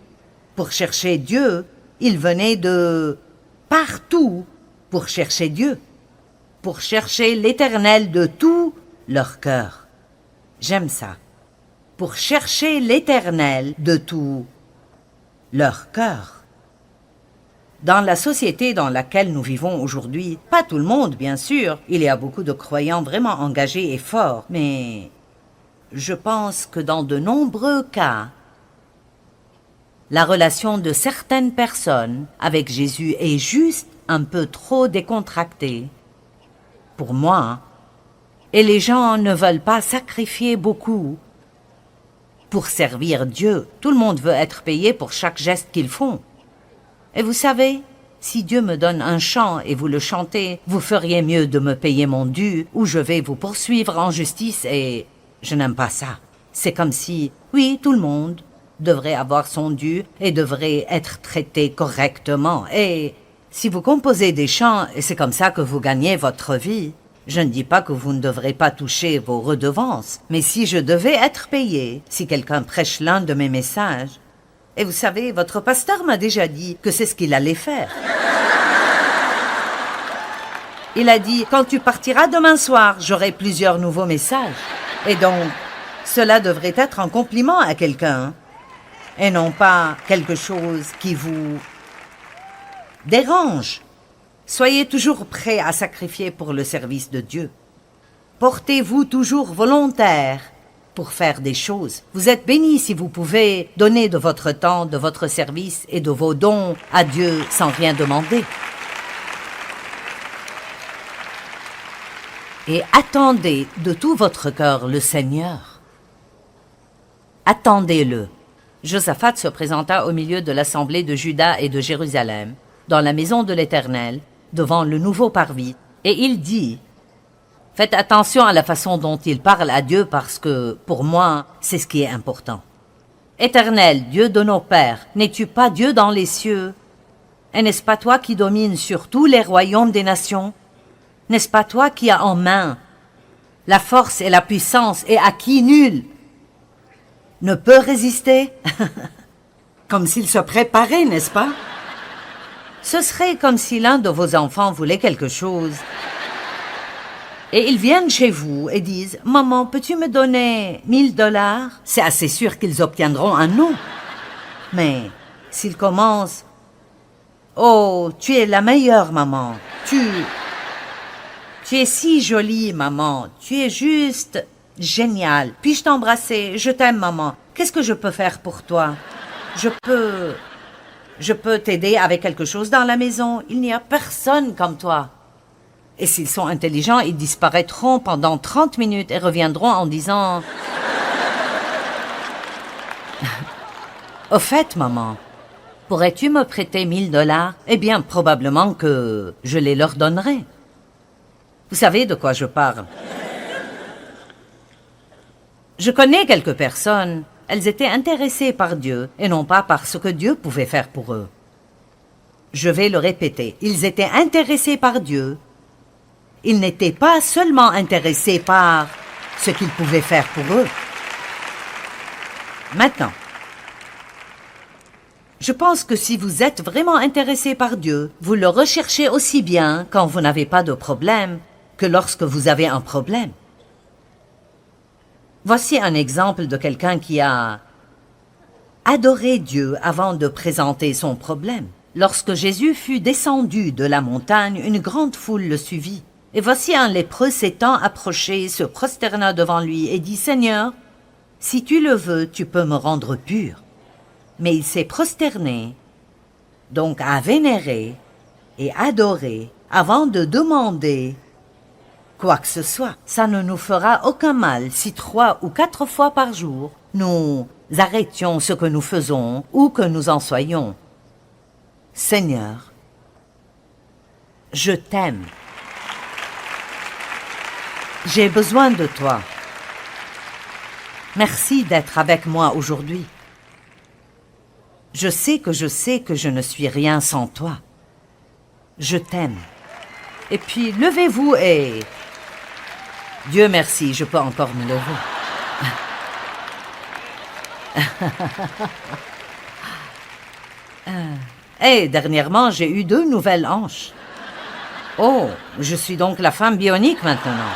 pour chercher Dieu, ils venaient de partout pour chercher Dieu, pour chercher l'Éternel de tout leur cœur. J'aime ça. Pour chercher l'Éternel de tout leur cœur. Dans la société dans laquelle nous vivons aujourd'hui, pas tout le monde, bien sûr, il y a beaucoup de croyants vraiment engagés et forts, mais je pense que dans de nombreux cas, la relation de certaines personnes avec Jésus est juste un peu trop décontractée. Pour moi, et les gens ne veulent pas sacrifier beaucoup pour servir Dieu. Tout le monde veut être payé pour chaque geste qu'ils font. Et vous savez, si Dieu me donne un chant et vous le chantez, vous feriez mieux de me payer mon dû ou je vais vous poursuivre en justice et je n'aime pas ça. C'est comme si, oui, tout le monde devrait avoir son dû et devrait être traité correctement. Et si vous composez des chants et c'est comme ça que vous gagnez votre vie, je ne dis pas que vous ne devrez pas toucher vos redevances, mais si je devais être payé, si quelqu'un prêche l'un de mes messages, et vous savez, votre pasteur m'a déjà dit que c'est ce qu'il allait faire. Il a dit, quand tu partiras demain soir, j'aurai plusieurs nouveaux messages. Et donc, cela devrait être un compliment à quelqu'un, et non pas quelque chose qui vous dérange. Soyez toujours prêts à sacrifier pour le service de Dieu. Portez-vous toujours volontaire pour faire des choses. Vous êtes bénis si vous pouvez donner de votre temps, de votre service et de vos dons à Dieu sans rien demander. Et attendez de tout votre cœur le Seigneur. Attendez-le. Josaphat se présenta au milieu de l'assemblée de Juda et de Jérusalem, dans la maison de l'Éternel, devant le nouveau parvis, et il dit, « Faites attention à la façon dont il parle à Dieu parce que, pour moi, c'est ce qui est important. Éternel, Dieu de nos pères, n'es-tu pas Dieu dans les cieux? Et n'est-ce pas toi qui domines sur tous les royaumes des nations? N'est-ce pas toi qui as en main la force et la puissance et à qui nul ne peut résister? » Comme s'il se préparait, n'est-ce pas? Ce serait comme si l'un de vos enfants voulait quelque chose Et ils viennent chez vous et disent « Maman, peux-tu me donner 1000 $? C'est assez sûr qu'ils obtiendront un non. Mais s'ils commencent « Oh, tu es la meilleure, maman. Tu es si jolie, maman. Tu es juste géniale. Puis-je t'embrasser? Je t'aime, maman. Qu'est-ce que je peux faire pour toi? Je peux t'aider avec quelque chose dans la maison. Il n'y a personne comme toi. » Et s'ils sont intelligents, ils disparaîtront pendant 30 minutes et reviendront en disant « Au fait, maman, pourrais-tu me prêter 1000 $? Eh bien, probablement que je les leur donnerai. » Vous savez de quoi je parle. Je connais quelques personnes. Elles étaient intéressées par Dieu et non pas par ce que Dieu pouvait faire pour eux. Je vais le répéter. Ils étaient intéressés par Dieu. Ils n'étaient pas seulement intéressés par ce qu'il pouvait faire pour eux. Maintenant, je pense que si vous êtes vraiment intéressé par Dieu, vous le recherchez aussi bien quand vous n'avez pas de problème que lorsque vous avez un problème. Voici un exemple de quelqu'un qui a adoré Dieu avant de présenter son problème. Lorsque Jésus fut descendu de la montagne, une grande foule le suivit. Et voici un lépreux s'étant approché, se prosterna devant lui et dit « Seigneur, si tu le veux, tu peux me rendre pur. » Mais il s'est prosterné, donc à vénérer et adorer avant de demander quoi que ce soit. Ça ne nous fera aucun mal si 3 ou 4 fois par jour, nous arrêtions ce que nous faisons ou que nous en soyons. Seigneur, je t'aime. J'ai besoin de toi. Merci d'être avec moi aujourd'hui. Je sais que je ne suis rien sans toi. Je t'aime. Et puis, levez-vous et... Dieu merci, je peux encore me lever. Et dernièrement, j'ai eu 2 nouvelles hanches. Oh, je suis donc la femme bionique maintenant.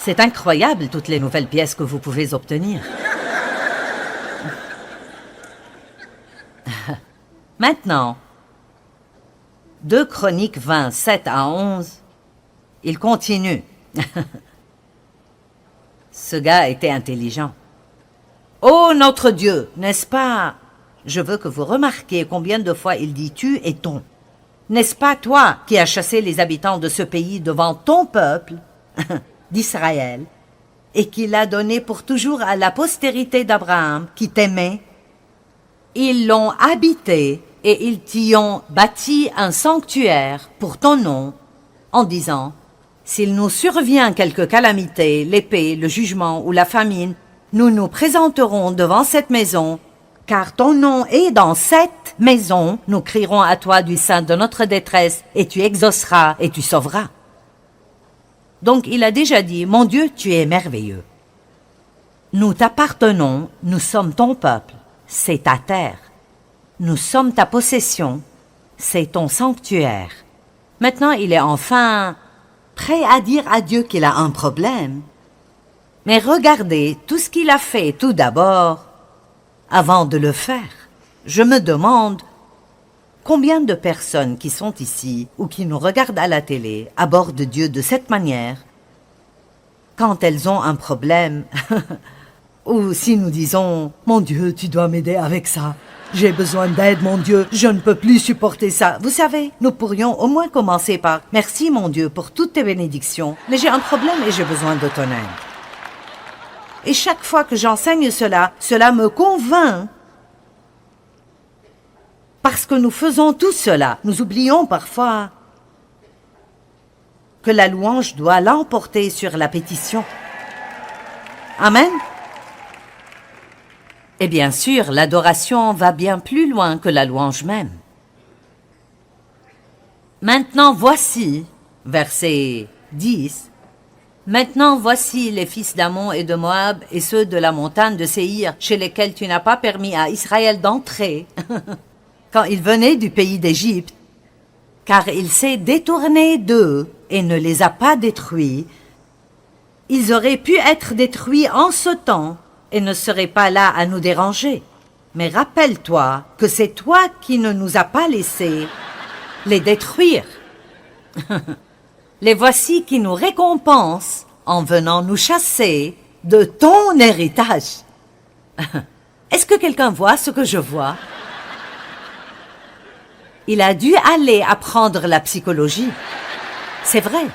C'est incroyable toutes les nouvelles pièces que vous pouvez obtenir. Maintenant, 2 Chroniques 20, 7 à 11, il continue. Ce gars était intelligent. « Oh, notre Dieu, n'est-ce pas? Je veux que vous remarquiez combien de fois il dit « tu » et « ton ». N'est-ce pas toi qui as chassé les habitants de ce pays devant ton peuple d'Israël, et qui l'a donné pour toujours à la postérité d'Abraham, qui t'aimait? Ils l'ont habité, et ils t'y ont bâti un sanctuaire pour ton nom, en disant, « S'il nous survient quelque calamité, l'épée, le jugement ou la famine, nous nous présenterons devant cette maison, car ton nom est dans cette maison, nous crierons à toi du sein de notre détresse, et tu exauceras et tu sauveras. » Donc il a déjà dit, « Mon Dieu, tu es merveilleux. Nous t'appartenons, nous sommes ton peuple, c'est ta terre. Nous sommes ta possession, c'est ton sanctuaire. » Maintenant, il est enfin prêt à dire à Dieu qu'il a un problème. Mais regardez tout ce qu'il a fait tout d'abord avant de le faire. Je me demande combien de personnes qui sont ici ou qui nous regardent à la télé abordent Dieu de cette manière quand elles ont un problème ou si nous disons « Mon Dieu, tu dois m'aider avec ça. J'ai besoin d'aide, mon Dieu. Je ne peux plus supporter ça. » Vous savez, nous pourrions au moins commencer par « Merci, mon Dieu, pour toutes tes bénédictions, mais j'ai un problème et j'ai besoin de ton aide. » Et chaque fois que j'enseigne cela, cela me convainc. Parce que nous faisons tout cela, nous oublions parfois que la louange doit l'emporter sur la pétition. Amen. Et bien sûr, l'adoration va bien plus loin que la louange même. Maintenant voici, verset 10, « Maintenant voici les fils d'Ammon et de Moab et ceux de la montagne de Séhir, chez lesquels tu n'as pas permis à Israël d'entrer, quand il venait du pays d'Égypte, car il s'est détourné d'eux et ne les a pas détruits, ils auraient pu être détruits en ce temps et ne seraient pas là à nous déranger. Mais rappelle-toi que c'est toi qui ne nous as pas laissés les détruire. Les voici qui nous récompensent en venant nous chasser de ton héritage. Est-ce que quelqu'un voit ce que je vois? Il a dû aller apprendre la psychologie. C'est vrai,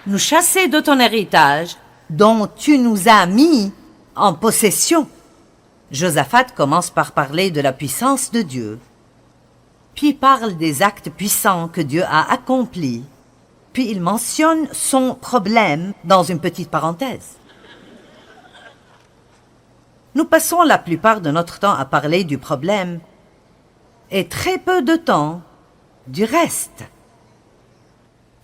nous chasser de ton héritage dont tu nous as mis en possession. Josaphat commence par parler de la puissance de Dieu, puis parle des actes puissants que Dieu a accomplis, puis il mentionne son problème dans une petite parenthèse. Nous passons la plupart de notre temps à parler du problème et très peu de temps du reste.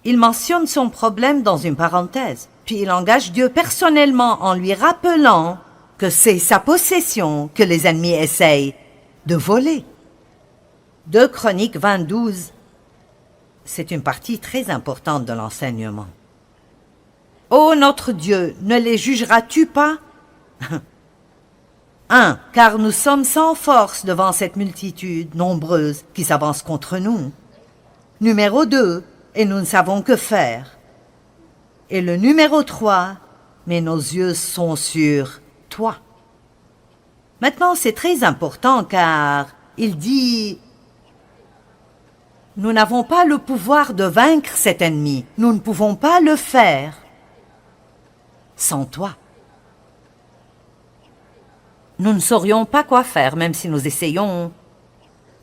Il mentionne son problème dans une parenthèse, puis il engage Dieu personnellement en lui rappelant que c'est sa possession que les ennemis essayent de voler. 2 Chroniques 20:12, c'est une partie très importante de l'enseignement. « Ô notre Dieu, ne les jugeras-tu pas ?» 1. Car nous sommes sans force devant cette multitude nombreuse qui s'avance contre nous. Numéro 2, et nous ne savons que faire. Et le numéro 3, mais nos yeux sont sur toi. Maintenant, c'est très important car il dit « Nous n'avons pas le pouvoir de vaincre cet ennemi. Nous ne pouvons pas le faire sans toi. » Nous ne saurions pas quoi faire, même si nous essayons,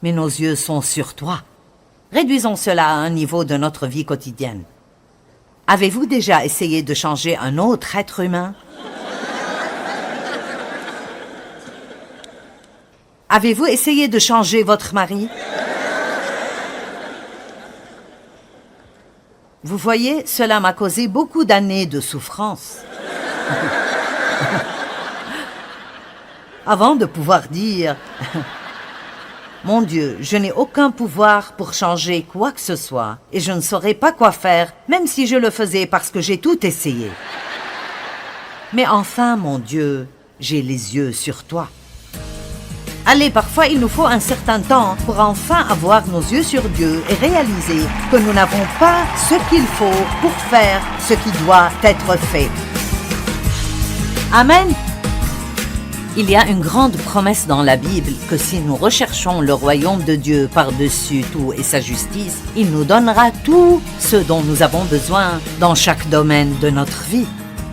mais nos yeux sont sur toi. Réduisons cela à un niveau de notre vie quotidienne. Avez-vous déjà essayé de changer un autre être humain? Avez-vous essayé de changer votre mari? Vous voyez, cela m'a causé beaucoup d'années de souffrance. Avant de pouvoir dire « Mon Dieu, je n'ai aucun pouvoir pour changer quoi que ce soit et je ne saurais pas quoi faire, même si je le faisais parce que j'ai tout essayé. Mais enfin, mon Dieu, j'ai les yeux sur toi. » Allez, parfois il nous faut un certain temps pour enfin avoir nos yeux sur Dieu et réaliser que nous n'avons pas ce qu'il faut pour faire ce qui doit être fait. Amen. Il y a une grande promesse dans la Bible que si nous recherchons le royaume de Dieu par-dessus tout et sa justice, il nous donnera tout ce dont nous avons besoin dans chaque domaine de notre vie.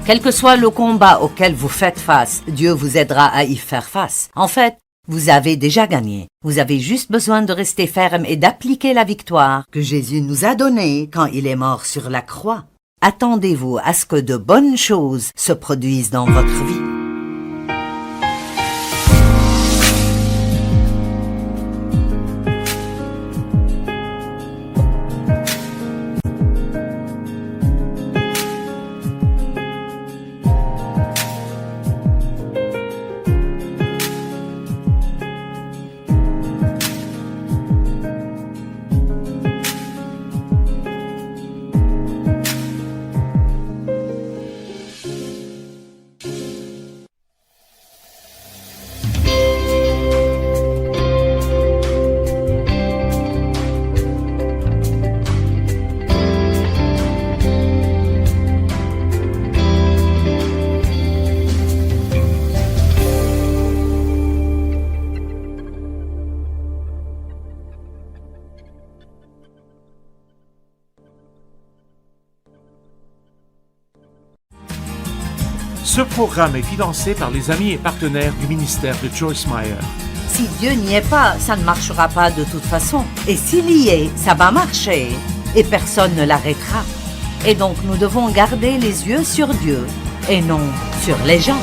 Quel que soit le combat auquel vous faites face, Dieu vous aidera à y faire face. En fait, vous avez déjà gagné. Vous avez juste besoin de rester ferme et d'appliquer la victoire que Jésus nous a donnée quand il est mort sur la croix. Attendez-vous à ce que de bonnes choses se produisent dans votre vie.
Ce programme est financé par les amis et partenaires du ministère de Joyce Meyer.
Si Dieu n'y est pas, ça ne marchera pas de toute façon. Et s'il y est, ça va marcher. Et personne ne l'arrêtera. Et donc nous devons garder les yeux sur Dieu et non sur les gens.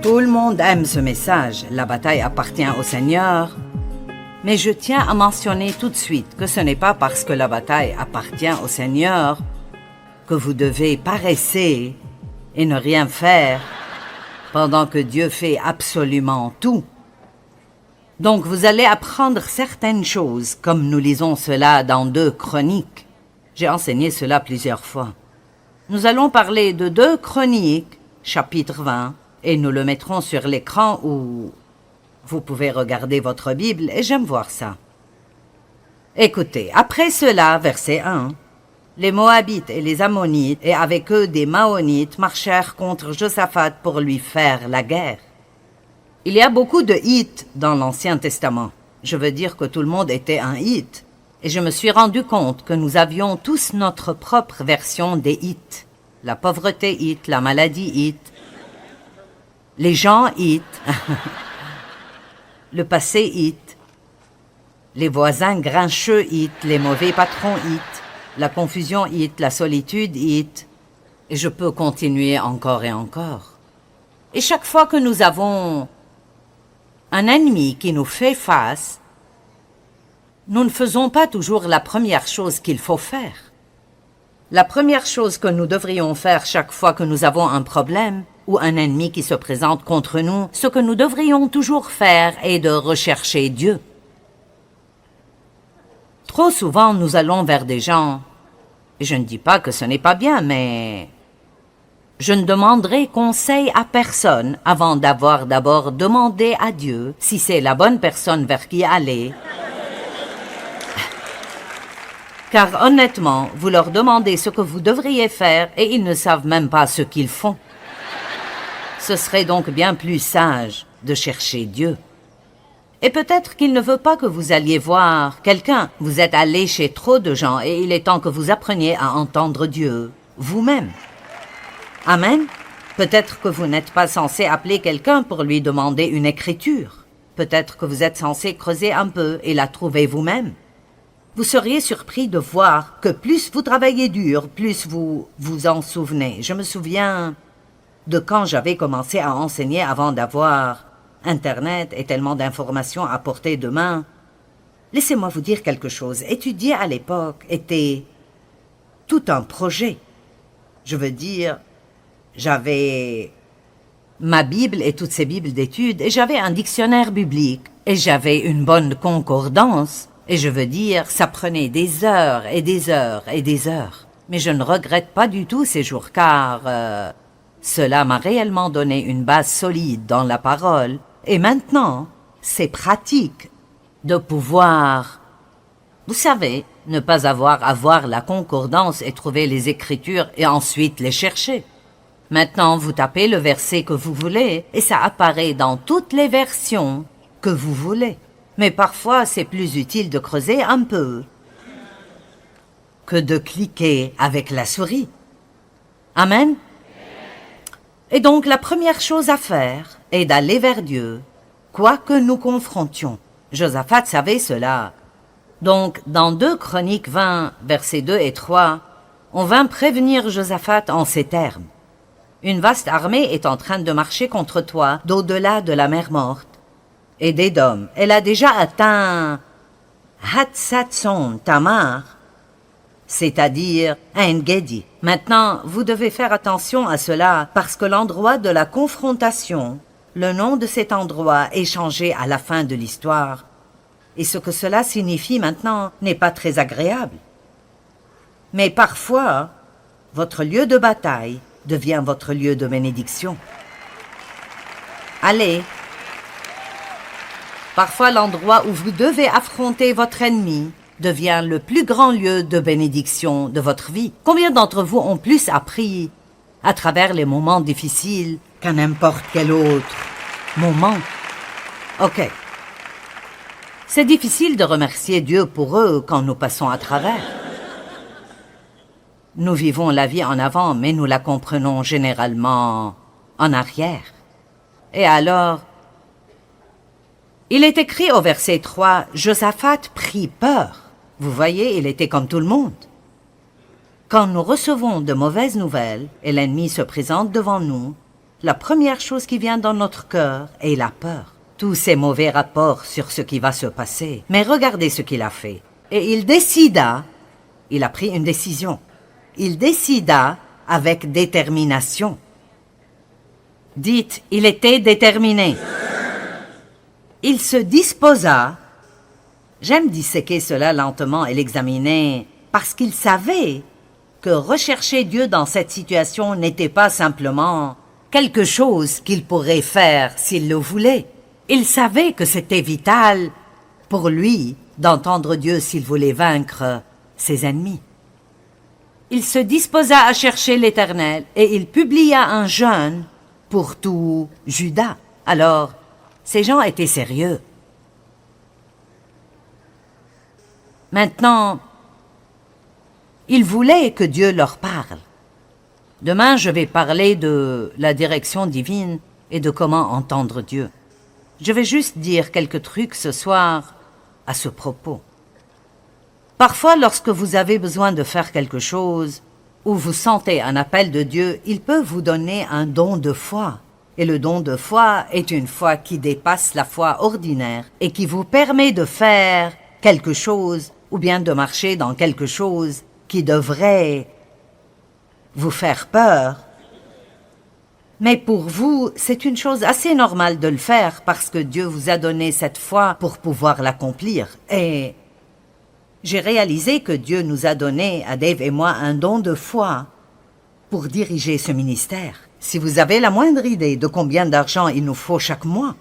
Tout le monde aime ce message. La bataille appartient au Seigneur. Mais je tiens à mentionner tout de suite que ce n'est pas parce que la bataille appartient au Seigneur que vous devez paresser et ne rien faire, pendant que Dieu fait absolument tout. Donc vous allez apprendre certaines choses, comme nous lisons cela dans 2 Chroniques. J'ai enseigné cela plusieurs fois. Nous allons parler de 2 Chroniques, chapitre 20, et nous le mettrons sur l'écran où vous pouvez regarder votre Bible, et j'aime voir ça. Écoutez, après cela, verset 1, les Moabites et les Ammonites, et avec eux des Maonites, marchèrent contre Josaphat pour lui faire la guerre. Il y a beaucoup de Hittes dans l'Ancien Testament. Je veux dire que tout le monde était un Hitte. Et je me suis rendu compte que nous avions tous notre propre version des Hittes. La pauvreté Hitte, la maladie Hitte, les gens Hittes, le passé Hitte, les voisins grincheux Hittes, les mauvais patrons Hittes, la confusion Hitte, la solitude Hitte. Et je peux continuer encore et encore. Et chaque fois que nous avons un ennemi qui nous fait face, nous ne faisons pas toujours la première chose qu'il faut faire. La première chose que nous devrions faire chaque fois que nous avons un problème ou un ennemi qui se présente contre nous, ce que nous devrions toujours faire est de rechercher Dieu. Trop souvent, nous allons vers des gens, et je ne dis pas que ce n'est pas bien, mais je ne demanderai conseil à personne avant d'avoir d'abord demandé à Dieu si c'est la bonne personne vers qui aller. Car honnêtement, vous leur demandez ce que vous devriez faire et ils ne savent même pas ce qu'ils font. Ce serait donc bien plus sage de chercher Dieu. Et peut-être qu'il ne veut pas que vous alliez voir quelqu'un. Vous êtes allé chez trop de gens et il est temps que vous appreniez à entendre Dieu vous-même. Amen. Peut-être que vous n'êtes pas censé appeler quelqu'un pour lui demander une écriture. Peut-être que vous êtes censé creuser un peu et la trouver vous-même. Vous seriez surpris de voir que plus vous travaillez dur, plus vous vous en souvenez. Je me souviens de quand j'avais commencé à enseigner avant d'avoir Internet et tellement d'informations à portée de main. Laissez-moi vous dire quelque chose. Étudier à l'époque était tout un projet. Je veux dire, j'avais ma Bible et toutes ces Bibles d'études, et j'avais un dictionnaire biblique, et j'avais une bonne concordance. Et je veux dire, ça prenait des heures et des heures et des heures. Mais je ne regrette pas du tout ces jours, car cela m'a réellement donné une base solide dans la parole. Et maintenant, c'est pratique de pouvoir, vous savez, ne pas avoir à voir la concordance et trouver les Écritures et ensuite les chercher. Maintenant, vous tapez le verset que vous voulez et ça apparaît dans toutes les versions que vous voulez. Mais parfois, c'est plus utile de creuser un peu que de cliquer avec la souris. Amen. Et donc, la première chose à faire est d'aller vers Dieu, quoi que nous confrontions. Josaphat savait cela. Donc, dans 2 Chroniques 20, versets 2 et 3, on vint prévenir Josaphat en ces termes. Une vaste armée est en train de marcher contre toi d'au-delà de la mer Morte et d'Édom. Elle a déjà atteint Hatzatson Tamar, c'est-à-dire En-Gedi. Maintenant, vous devez faire attention à cela parce que l'endroit de la confrontation, le nom de cet endroit est changé à la fin de l'histoire. Et ce que cela signifie maintenant n'est pas très agréable. Mais parfois, votre lieu de bataille devient votre lieu de bénédiction. Allez. Parfois, l'endroit où vous devez affronter votre ennemi devient le plus grand lieu de bénédiction de votre vie. Combien d'entre vous ont plus appris à travers les moments difficiles qu'à n'importe quel autre moment? Ok. C'est difficile de remercier Dieu pour eux quand nous passons à travers. Nous vivons la vie en avant, mais nous la comprenons généralement en arrière. Et alors, il est écrit au verset 3, « Josaphat prit peur ». Vous voyez, il était comme tout le monde. Quand nous recevons de mauvaises nouvelles et l'ennemi se présente devant nous, la première chose qui vient dans notre cœur est la peur. Tous ces mauvais rapports sur ce qui va se passer. Mais regardez ce qu'il a fait. Et il a pris une décision. Il décida avec détermination. Dites, il était déterminé. Il se disposa. J'aime disséquer cela lentement et l'examiner parce qu'il savait que rechercher Dieu dans cette situation n'était pas simplement quelque chose qu'il pourrait faire s'il le voulait. Il savait que c'était vital pour lui d'entendre Dieu s'il voulait vaincre ses ennemis. Il se disposa à chercher l'Éternel et il publia un jeûne pour tout Juda. Alors, ces gens étaient sérieux. Maintenant, ils voulaient que Dieu leur parle. Demain, je vais parler de la direction divine et de comment entendre Dieu. Je vais juste dire quelques trucs ce soir à ce propos. Parfois, lorsque vous avez besoin de faire quelque chose, ou vous sentez un appel de Dieu, il peut vous donner un don de foi. Et le don de foi est une foi qui dépasse la foi ordinaire et qui vous permet de faire quelque chose ou bien de marcher dans quelque chose qui devrait vous faire peur. Mais pour vous, c'est une chose assez normale de le faire parce que Dieu vous a donné cette foi pour pouvoir l'accomplir. Et j'ai réalisé que Dieu nous a donné, à Dave et moi, un don de foi pour diriger ce ministère. Si vous avez la moindre idée de combien d'argent il nous faut chaque mois,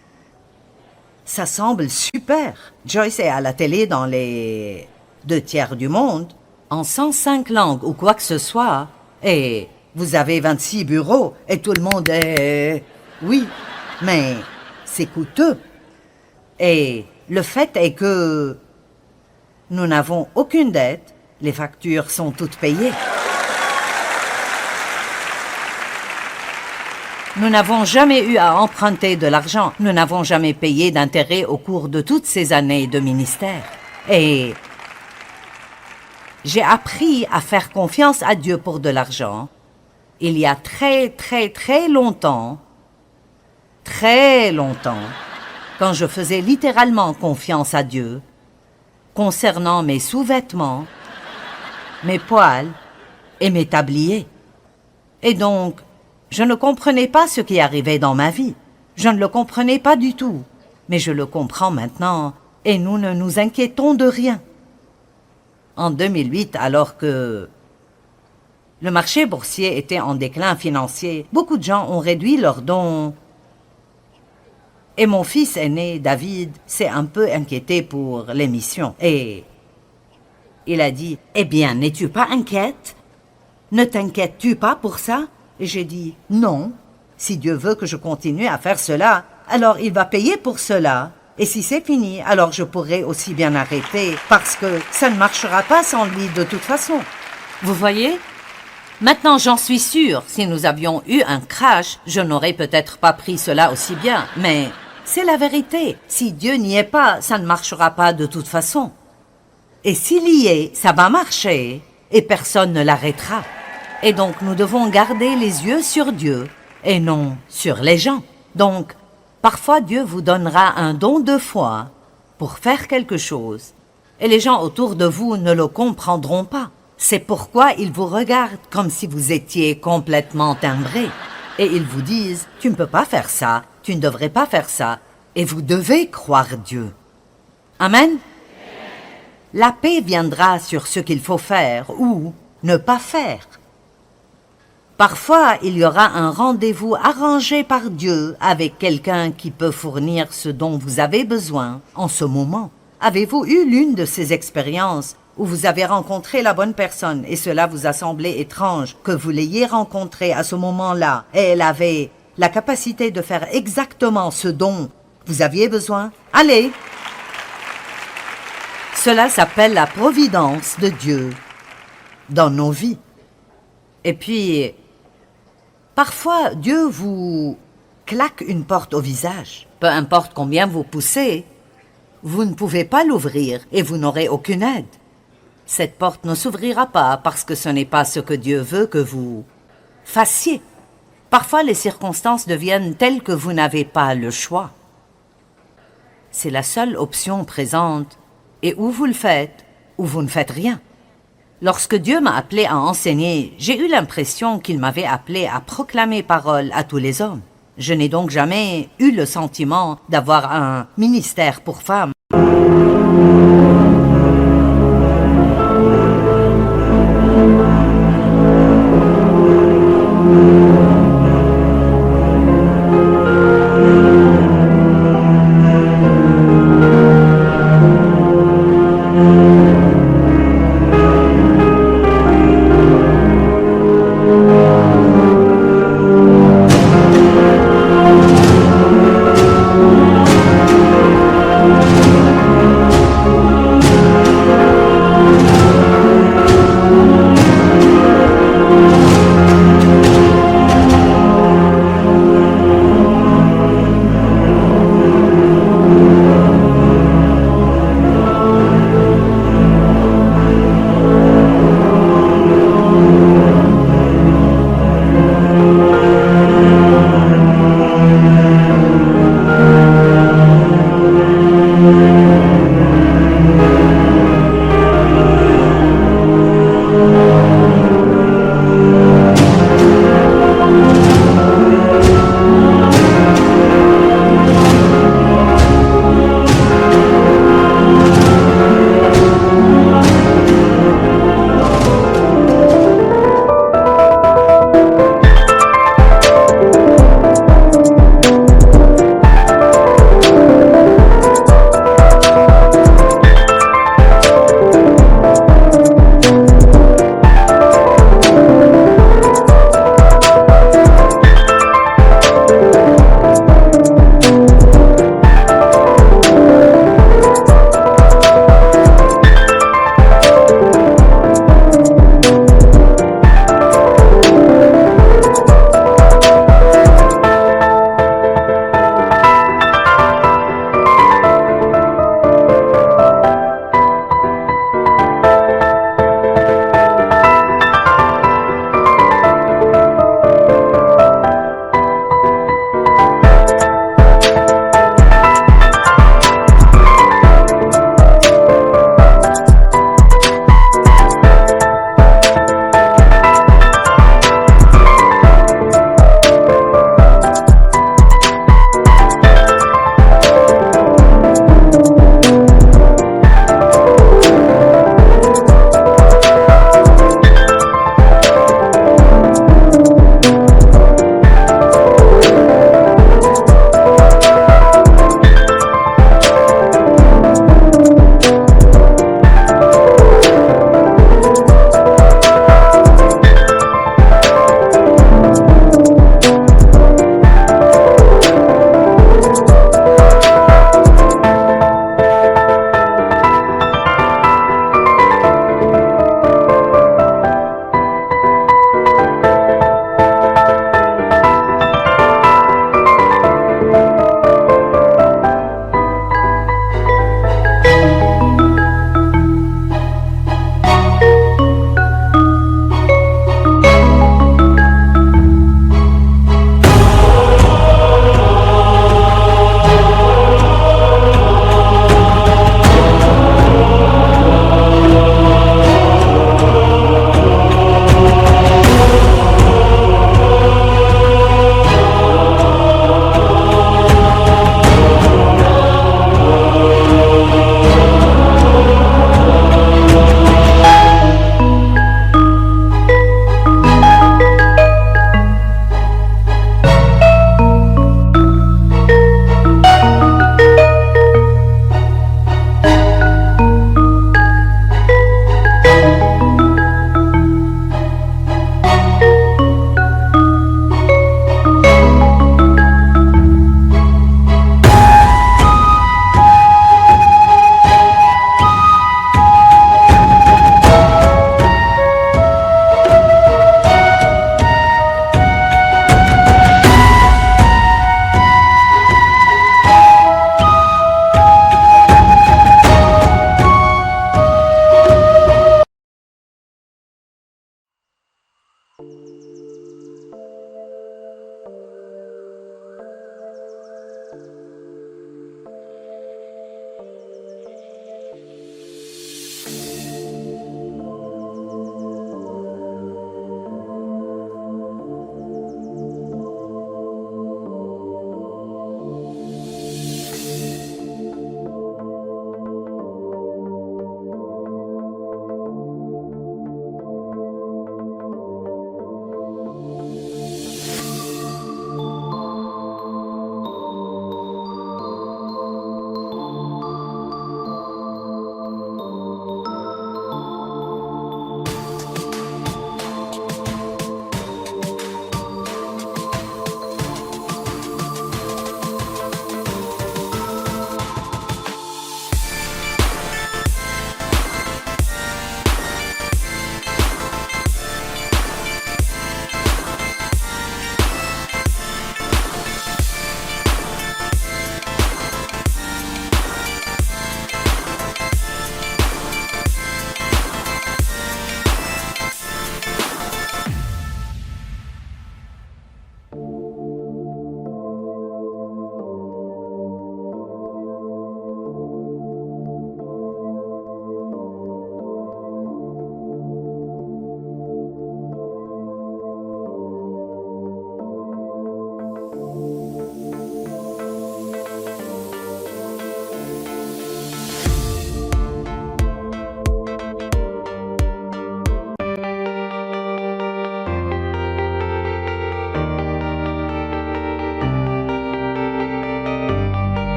ça semble super. Joyce est à la télé dans les 2/3 du monde, en 105 langues ou quoi que ce soit, et vous avez 26 bureaux et tout le monde est... Oui, mais c'est coûteux. Et le fait est que nous n'avons aucune dette, les factures sont toutes payées. Nous n'avons jamais eu à emprunter de l'argent, nous n'avons jamais payé d'intérêt au cours de toutes ces années de ministère. Et j'ai appris à faire confiance à Dieu pour de l'argent il y a très longtemps, quand je faisais littéralement confiance à Dieu concernant mes sous-vêtements, mes poils et mes tabliers. Et donc, je ne comprenais pas ce qui arrivait dans ma vie. Je ne le comprenais pas du tout. Mais je le comprends maintenant et nous ne nous inquiétons de rien. En 2008, alors que le marché boursier était en déclin financier, beaucoup de gens ont réduit leurs dons. Et mon fils aîné, David, s'est un peu inquiété pour l'émission. Et il a dit, « Eh bien, n'es-tu pas inquiète? Ne t'inquiètes-tu pas pour ça ?» Et j'ai dit, « Non, si Dieu veut que je continue à faire cela, alors il va payer pour cela. Et si c'est fini, alors je pourrai aussi bien arrêter, parce que ça ne marchera pas sans lui de toute façon. » Vous voyez? Maintenant, j'en suis sûre, si nous avions eu un crash, je n'aurais peut-être pas pris cela aussi bien, mais c'est la vérité. Si Dieu n'y est pas, ça ne marchera pas de toute façon. Et s'il y est, ça va marcher, et personne ne l'arrêtera. Et donc, nous devons garder les yeux sur Dieu, et non sur les gens. Donc, parfois Dieu vous donnera un don de foi pour faire quelque chose, et les gens autour de vous ne le comprendront pas. C'est pourquoi ils vous regardent comme si vous étiez complètement timbré. Et ils vous disent, tu ne peux pas faire ça, tu ne devrais pas faire ça, et vous devez croire Dieu. Amen? La paix viendra sur ce qu'il faut faire ou ne pas faire. Parfois, il y aura un rendez-vous arrangé par Dieu avec quelqu'un qui peut fournir ce dont vous avez besoin en ce moment. Avez-vous eu l'une de ces expériences où vous avez rencontré la bonne personne et cela vous a semblé étrange que vous l'ayez rencontrée à ce moment-là et elle avait la capacité de faire exactement ce dont vous aviez besoin? Allez! Cela s'appelle la providence de Dieu dans nos vies. Et puis, parfois, Dieu vous claque une porte au visage. Peu importe combien vous poussez, vous ne pouvez pas l'ouvrir et vous n'aurez aucune aide. Cette porte ne s'ouvrira pas parce que ce n'est pas ce que Dieu veut que vous fassiez. Parfois, les circonstances deviennent telles que vous n'avez pas le choix. C'est la seule option présente et ou vous le faites ou vous ne faites rien. Lorsque Dieu m'a appelé à enseigner, j'ai eu l'impression qu'il m'avait appelé à proclamer parole à tous les hommes. Je n'ai donc jamais eu le sentiment d'avoir un ministère pour femmes.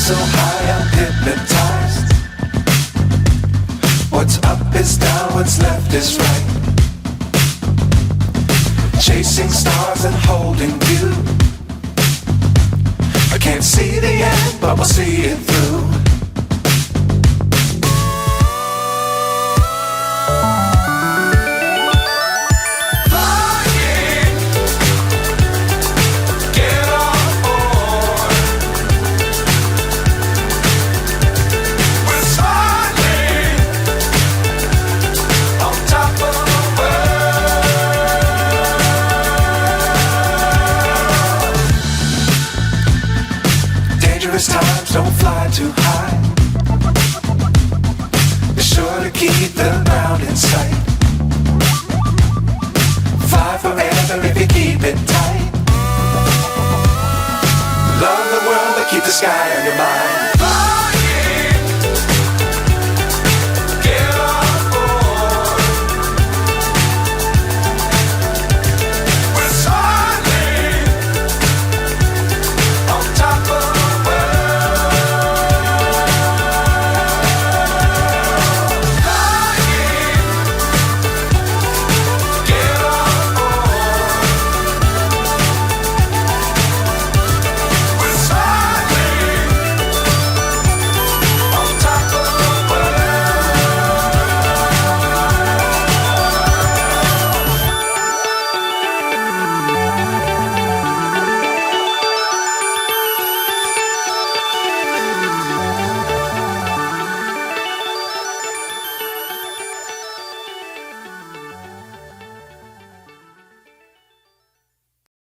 so high I'm hypnotized. What's up is down, what's left is right. Chasing stars and holding you. I can't see the end, but we'll see it through. Times don't fly too high. Be sure to keep the ground in sight. Fly forever if you keep it tight. Love the world but keep the sky on your mind.